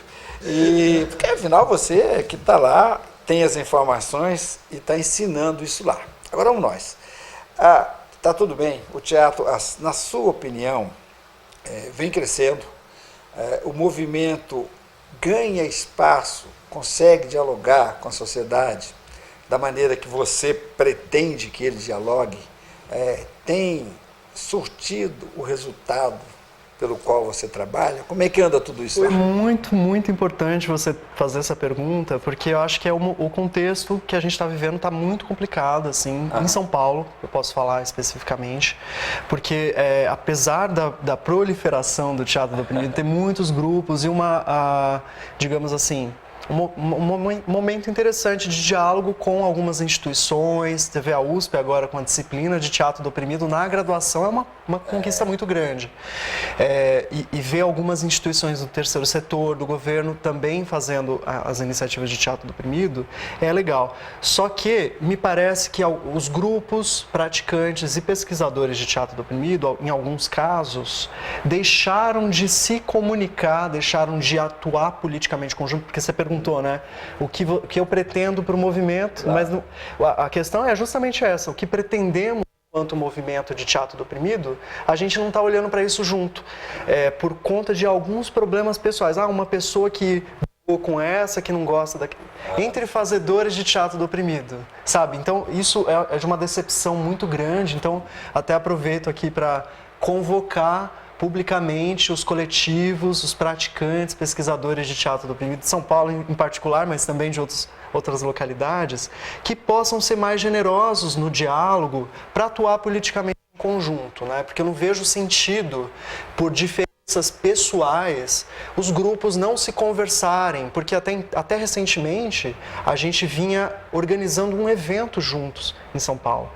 porque afinal você que está lá, tem as informações e está ensinando isso lá. Agora vamos nós. Tá tudo bem, o teatro, na sua opinião, vem crescendo, o movimento ganha espaço, consegue dialogar com a sociedade da maneira que você pretende que ele dialogue, tem surtido o resultado pelo qual você trabalha? Como é que anda tudo isso lá? É muito, muito importante você fazer essa pergunta, porque eu acho que o contexto que a gente está vivendo está muito complicado, assim, em São Paulo, eu posso falar especificamente, porque apesar da proliferação do teatro do oprimido, tem muitos grupos e digamos assim, um momento interessante de diálogo com algumas instituições. Teve a USP agora com a disciplina de teatro do oprimido na graduação, é uma conquista muito grande. E ver algumas instituições do terceiro setor, do governo, também fazendo as iniciativas de teatro do oprimido, é legal. Só que me parece que os grupos praticantes e pesquisadores de teatro do oprimido, em alguns casos, deixaram de se comunicar, deixaram de atuar politicamente conjunto, porque você perguntou, né? O que eu pretendo para o movimento, mas a questão é justamente essa, o que pretendemos enquanto movimento de teatro do oprimido, a gente não está olhando para isso junto, por conta de alguns problemas pessoais. Uma pessoa que com essa, que não gosta daquilo, entre fazedores de teatro do oprimido, sabe? Então, isso é de uma decepção muito grande, então até aproveito aqui para convocar publicamente os coletivos, os praticantes, pesquisadores de teatro do oprimido de São Paulo em particular, mas também de outras localidades, que possam ser mais generosos no diálogo para atuar politicamente em conjunto, né? Porque eu não vejo sentido, por diferenças pessoais, os grupos não se conversarem, porque até recentemente a gente vinha organizando um evento juntos em São Paulo.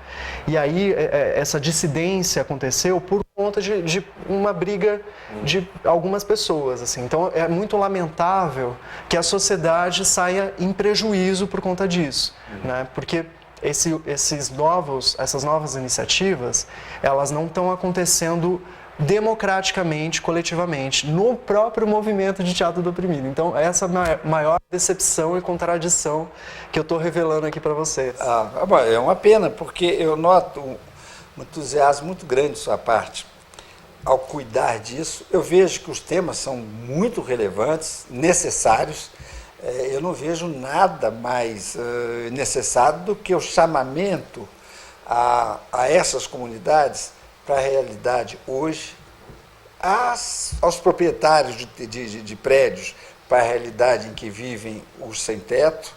E aí essa dissidência aconteceu por conta de uma briga de algumas pessoas, assim. Então é muito lamentável que a sociedade saia em prejuízo por conta disso, né? Porque essas novas iniciativas, elas não estão acontecendo democraticamente, coletivamente, no próprio movimento de teatro do oprimido. Então, essa é a maior decepção e contradição que eu estou revelando aqui para vocês. É uma pena, porque eu noto um entusiasmo muito grande de sua parte ao cuidar disso. Eu vejo que os temas são muito relevantes, necessários. Eu não vejo nada mais necessário do que o chamamento a essas comunidades para a realidade hoje, aos proprietários de prédios para a realidade em que vivem os sem-teto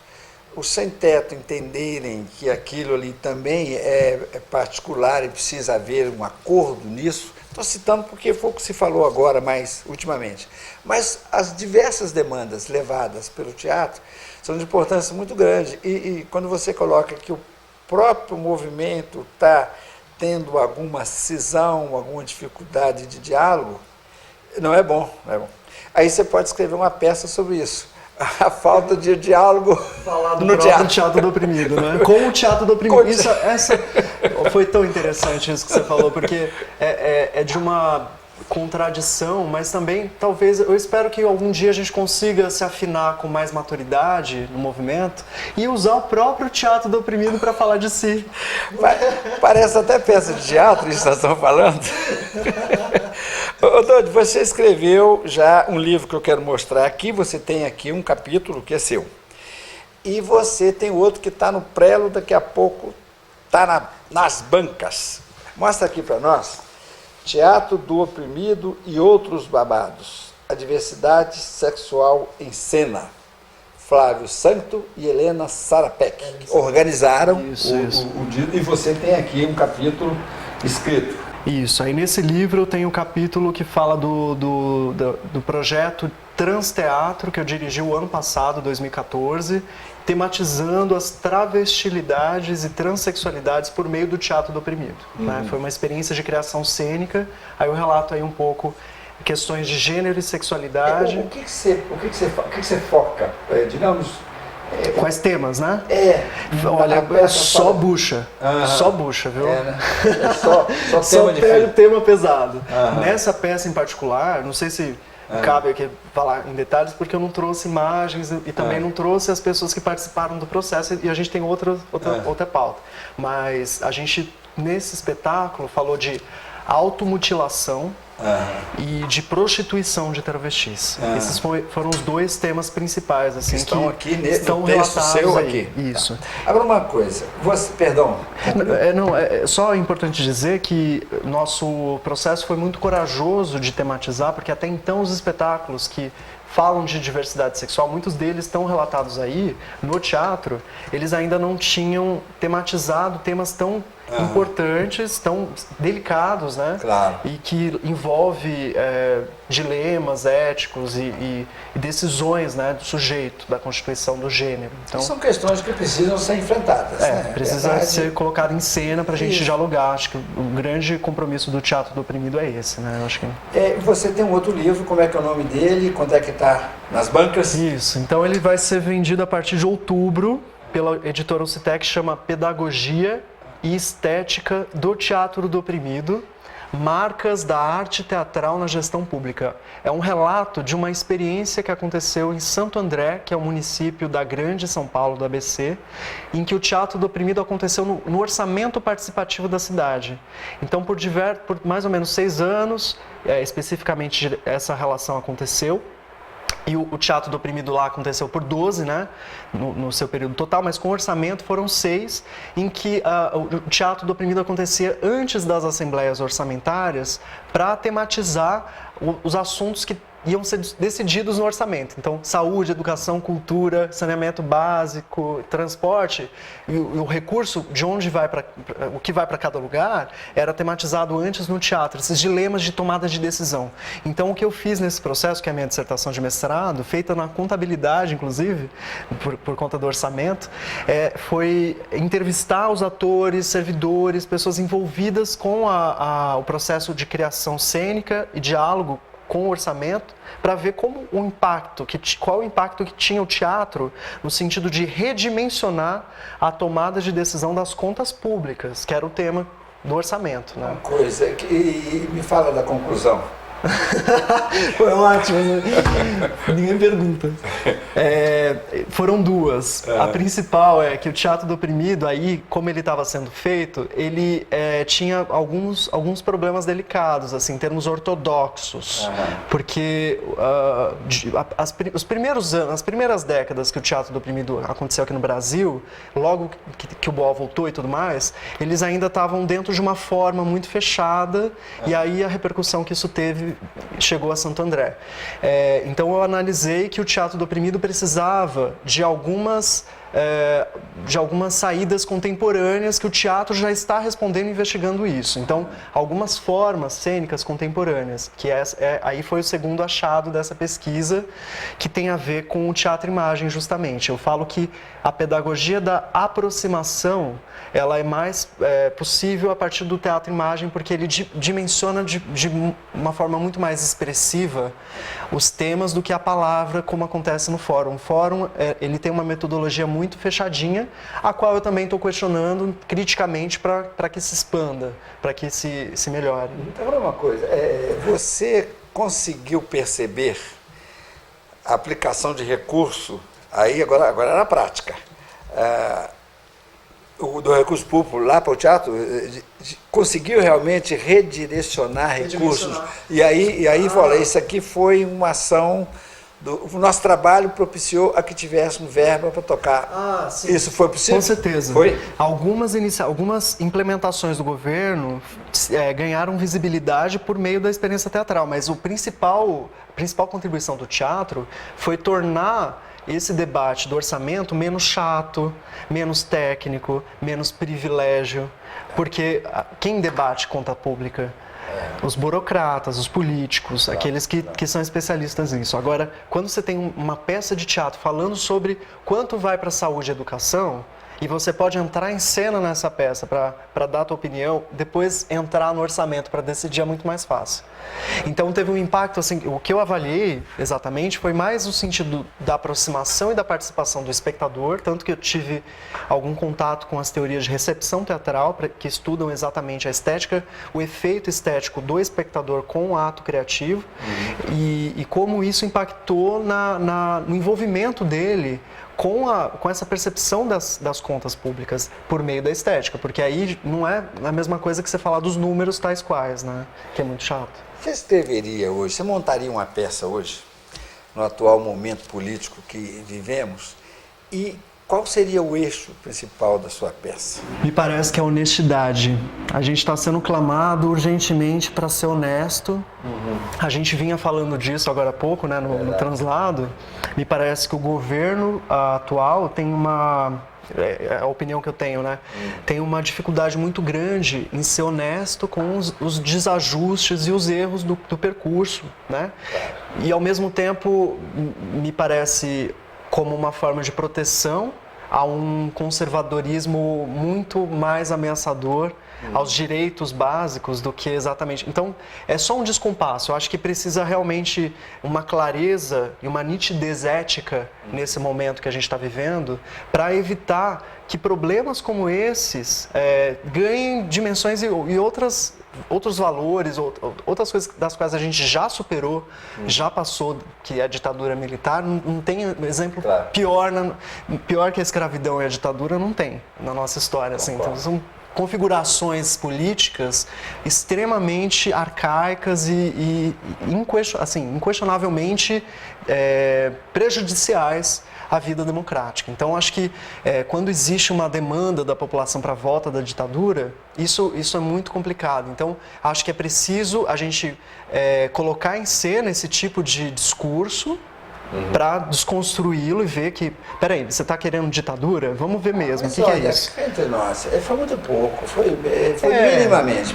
entenderem que aquilo ali também é particular e precisa haver um acordo nisso. Estou citando porque foi o que se falou agora mais ultimamente. Mas as diversas demandas levadas pelo teatro são de importância muito grande. E quando você coloca que o próprio movimento está tendo alguma cisão, alguma dificuldade de diálogo, não é bom, não é bom. Aí você pode escrever uma peça sobre isso. A falta de diálogo no teatro do oprimido, né? Com o teatro do oprimido. Essa foi tão interessante isso que você falou, porque é de uma contradição, mas também, talvez, eu espero que algum dia a gente consiga se afinar com mais maturidade no movimento e usar o próprio teatro do oprimido para falar de si. Parece até peça de teatro, isso que nós estamos falando. Ô, Dodi, você escreveu já um livro que eu quero mostrar aqui, você tem aqui um capítulo que é seu. E você tem outro que está no prelo, daqui a pouco está nas bancas. Mostra aqui para nós. Teatro do oprimido e outros babados. A diversidade sexual em cena. Flávio Santo e Helena Sarapec organizaram o dia. E você tem aqui um capítulo escrito. Isso, aí nesse livro eu tenho um capítulo que fala do projeto Transteatro, que eu dirigi o ano passado, 2014, tematizando as travestilidades e transexualidades por meio do teatro do oprimido. Né? Foi uma experiência de criação cênica, aí eu relato aí um pouco questões de gênero e sexualidade. O que você foca, digamos... Quais temas, né? Olha, é só bucha. Só bucha, viu? Né? Só tema pesado. Nessa peça em particular, não sei se cabe aqui falar em detalhes, porque eu não trouxe imagens e também não trouxe as pessoas que participaram do processo, e a gente tem outra pauta. Mas a gente, nesse espetáculo, falou de automutilação e de prostituição de travestis. Esses foram os dois temas principais, assim, estão aqui no texto seu aqui. Isso. Agora uma coisa, perdão. É só importante dizer que nosso processo foi muito corajoso de tematizar, porque até então os espetáculos que falam de diversidade sexual, muitos deles estão relatados aí no teatro, eles ainda não tinham tematizado temas tão importantes, tão delicados, né? Claro. E que envolve dilemas éticos e decisões, né, do sujeito, da constituição do gênero. Então, são questões que precisam ser enfrentadas. Né? Precisa ser colocado em cena para a gente dialogar. Acho que o grande compromisso do Teatro do Oprimido é esse, né? Eu acho que... Você tem um outro livro, como é que é o nome dele? Quando é que está nas bancas? Isso, então ele vai ser vendido a partir de outubro pela editora Ocitec, chama Pedagogia e Estética do Teatro do Oprimido, Marcas da Arte Teatral na Gestão Pública. É um relato de uma experiência que aconteceu em Santo André, que é o município da Grande São Paulo, do ABC, em que o Teatro do Oprimido aconteceu no orçamento participativo da cidade. Então, por mais ou menos 6 anos, especificamente essa relação aconteceu. E o Teatro do Oprimido lá aconteceu por 12, né, no seu período total, mas com orçamento foram 6, em que o Teatro do Oprimido acontecia antes das assembleias orçamentárias para tematizar os assuntos que iam ser decididos no orçamento. Então, saúde, educação, cultura, saneamento básico, transporte, e o recurso de onde vai o que vai para cada lugar era tematizado antes no teatro, esses dilemas de tomada de decisão. Então, o que eu fiz nesse processo, que é a minha dissertação de mestrado, feita na contabilidade, inclusive, por conta do orçamento, foi entrevistar os atores, servidores, pessoas envolvidas com o processo de criação cênica e diálogo com o orçamento, para ver qual o impacto que tinha o teatro no sentido de redimensionar a tomada de decisão das contas públicas, que era o tema do orçamento. Né? Uma coisa, e me fala da conclusão. Foi ótimo, né? Ninguém pergunta. Foram 2. A principal é que o Teatro do Oprimido, aí, como ele estava sendo feito, ele tinha alguns problemas delicados, assim, em termos ortodoxos. Porque os primeiros anos, as primeiras décadas que o Teatro do Oprimido aconteceu aqui no Brasil, logo que o Boal voltou e tudo mais, eles ainda estavam dentro de uma forma muito fechada, e aí a repercussão que isso teve chegou a Santo André. Então eu analisei que o Teatro do Oprimido precisava de algumas saídas contemporâneas, que o teatro já está respondendo e investigando isso. Então, algumas formas cênicas contemporâneas, que aí foi o segundo achado dessa pesquisa, que tem a ver com o teatro-imagem, justamente. Eu falo que a pedagogia da aproximação, ela é mais possível a partir do teatro-imagem, porque ele dimensiona de uma forma muito mais expressiva os temas do que a palavra, como acontece no fórum. O fórum, ele tem uma metodologia muito fechadinha, a qual eu também estou questionando criticamente para que se expanda, para que se melhore. Então, uma coisa, você conseguiu perceber a aplicação de recurso, aí agora na prática, do recurso público lá para o teatro, conseguiu realmente redirecionar recursos? E aí falei, isso aqui foi uma ação... O nosso trabalho propiciou a que tivéssemos verba para tocar. Sim. Isso foi possível? Com certeza. Foi? Algumas implementações do governo ganharam visibilidade por meio da experiência teatral, mas a principal contribuição do teatro foi tornar esse debate do orçamento menos chato, menos técnico, menos privilégio, porque quem debate conta pública? Os burocratas, os políticos, aqueles que são especialistas nisso. Agora, quando você tem uma peça de teatro falando sobre quanto vai para a saúde e educação, e você pode entrar em cena nessa peça para dar a tua opinião, depois entrar no orçamento para decidir é muito mais fácil. Então teve um impacto, assim, o que eu avaliei exatamente foi mais o sentido da aproximação e da participação do espectador, tanto que eu tive algum contato com as teorias de recepção teatral, que estudam exatamente a estética, o efeito estético do espectador com o ato criativo, e como isso impactou no envolvimento dele com essa percepção das contas públicas por meio da estética, porque aí não é a mesma coisa que você falar dos números tais quais, né? Que é muito chato. Você escreveria hoje, você montaria uma peça hoje, no atual momento político que vivemos, e qual seria o eixo principal da sua peça? Me parece que é a honestidade. A gente está sendo clamado urgentemente para ser honesto. A gente vinha falando disso agora há pouco, né, no translado. Me parece que o governo atual tem uma é a opinião que eu tenho, né? Tem uma dificuldade muito grande em ser honesto com os desajustes e os erros do percurso, né? E ao mesmo tempo me parece como uma forma de proteção a um conservadorismo muito mais ameaçador aos direitos básicos do que exatamente... Então, é só um descompasso. Eu acho que precisa realmente uma clareza e uma nitidez ética nesse momento que a gente está vivendo para evitar que problemas como esses ganhem dimensões e outros valores, outras coisas das quais a gente já superou, já passou, que é a ditadura militar. Não tem exemplo pior que a escravidão e a ditadura, não tem na nossa história. Assim. Então, são configurações políticas extremamente arcaicas e inquestionavelmente prejudiciais à vida democrática. Então, acho que quando existe uma demanda da população para a volta da ditadura, isso é muito complicado. Então, acho que é preciso a gente colocar em cena esse tipo de discurso para desconstruí-lo e ver que, peraí, você está querendo ditadura? Vamos ver mesmo, o que é isso? Entre nós, foi muito pouco, foi minimamente.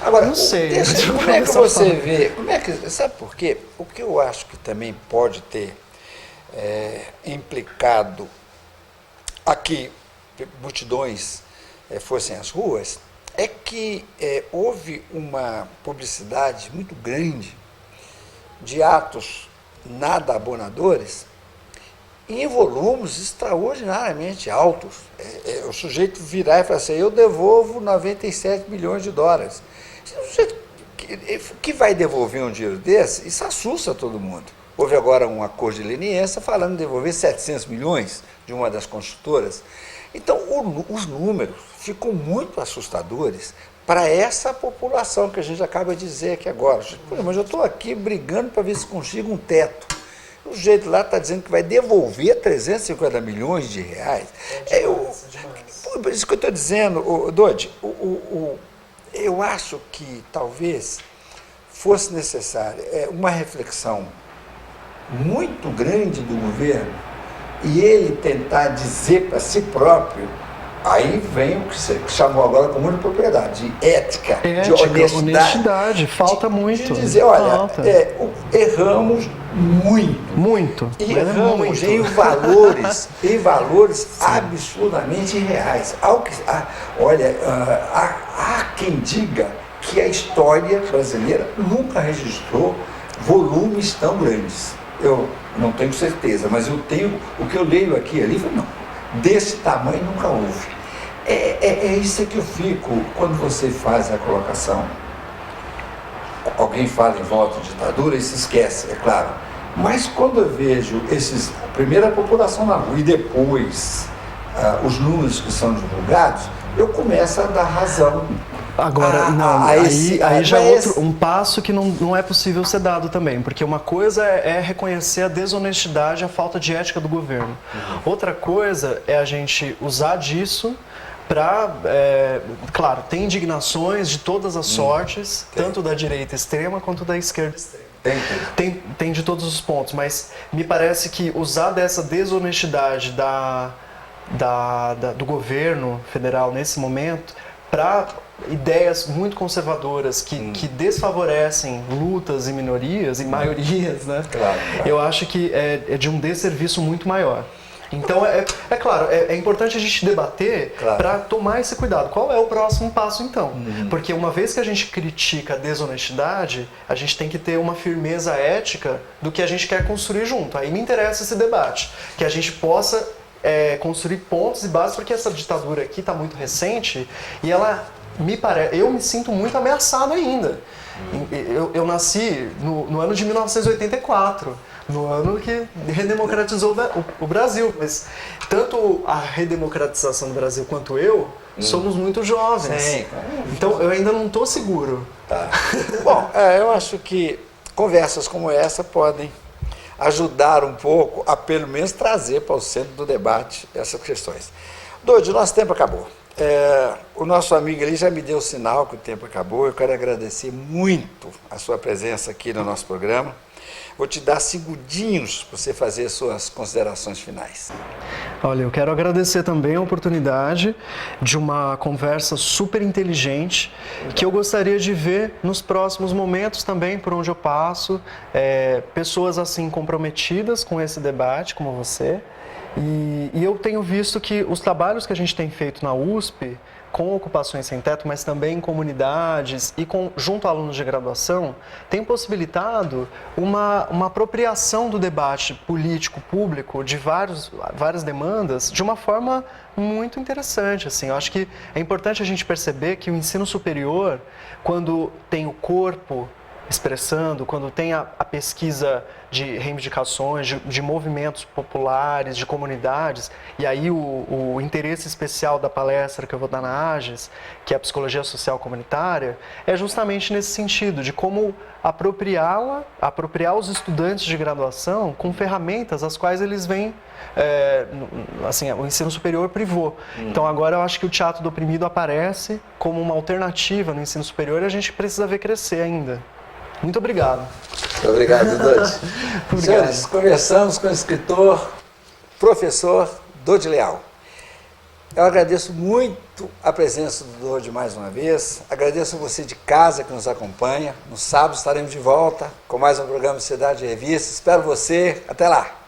Agora, não sei. Como é que você vê, sabe por quê? O que eu acho que também pode ter implicado aqui multidões fossem às ruas, é que houve uma publicidade muito grande de atos nada abonadores em volumes extraordinariamente altos. O sujeito virar e falar assim, eu devolvo 97 milhões de dólares. O sujeito que vai devolver um dinheiro desse, isso assusta todo mundo. Houve agora um acordo de leniência falando em devolver 700 milhões de uma das construtoras. Então, os números ficam muito assustadores para essa população que a gente acaba de dizer aqui agora. Mas eu estou aqui brigando para ver se consigo um teto. O jeito lá está dizendo que vai devolver 350 milhões de reais. Por isso que eu estou dizendo, Dodi, eu acho que talvez fosse necessária uma reflexão muito grande do governo e ele tentar dizer para si próprio. Aí vem o que você chamou agora como de propriedade, de ética, de honestidade. Falta muito. De dizer, olha, erramos muito. E erramos em valores absurdamente irreais. Há quem diga que a história brasileira nunca registrou volumes tão grandes. Eu não tenho certeza, mas eu tenho, o que eu leio aqui e ali, não. Desse tamanho nunca houve. É isso que eu fico quando você faz a colocação. Alguém fala em volta de ditadura e se esquece, é claro. Mas quando eu vejo primeiro a população na rua e depois os números que são divulgados, eu começo a dar razão. Agora, aí já é um passo que não é possível ser dado também, porque uma coisa é reconhecer a desonestidade, a falta de ética do governo. Outra coisa é a gente usar disso para, claro, tem indignações de todas as sortes, tanto da direita extrema quanto da esquerda extrema. Tem de todos os pontos, mas me parece que usar dessa desonestidade do governo federal nesse momento para ideias muito conservadoras que desfavorecem lutas e minorias e maiorias, né? Claro. Eu acho que é de um desserviço muito maior. Então, claro, é importante a gente debater para tomar esse cuidado. Qual é o próximo passo, então? Porque uma vez que a gente critica a desonestidade, a gente tem que ter uma firmeza ética do que a gente quer construir junto. Aí me interessa esse debate, que a gente possa construir pontos e bases, porque essa ditadura aqui está muito recente e ela... eu me sinto muito ameaçado ainda. Eu nasci no ano de 1984, no ano que redemocratizou o Brasil, mas tanto a redemocratização do Brasil quanto eu somos muito jovens. Sim. Então eu ainda não estou seguro. Tá. Bom, eu acho que conversas como essa podem ajudar um pouco a pelo menos trazer para o centro do debate essas questões. Dodi, nosso tempo acabou. O nosso amigo ali já me deu sinal que o tempo acabou. Eu quero agradecer muito a sua presença aqui no nosso programa. Vou te dar segundinhos para você fazer suas considerações finais. Olha, eu quero agradecer também a oportunidade de uma conversa super inteligente que eu gostaria de ver nos próximos momentos também por onde eu passo, pessoas assim comprometidas com esse debate, como você. E eu tenho visto que os trabalhos que a gente tem feito na USP, com ocupações sem teto, mas também em comunidades e junto a alunos de graduação, tem possibilitado uma apropriação do debate político público de várias demandas de uma forma muito interessante. Assim. Eu acho que é importante a gente perceber que o ensino superior, quando tem o corpo expressando, quando tem a pesquisa de reivindicações, de movimentos populares, de comunidades, e aí o interesse especial da palestra que eu vou dar na AGES, que é a Psicologia Social Comunitária, é justamente nesse sentido, de como apropriar os estudantes de graduação com ferramentas as quais eles vêm, assim, o ensino superior privou. Então agora eu acho que o teatro do oprimido aparece como uma alternativa no ensino superior e a gente precisa ver crescer ainda. Muito obrigado. Obrigado, Dodi. Senhores, conversamos com o escritor, professor Dodi Leal. Eu agradeço muito a presença do Dodi mais uma vez. Agradeço a você de casa que nos acompanha. No sábado estaremos de volta com mais um programa de Cidade e Revista. Espero você. Até lá.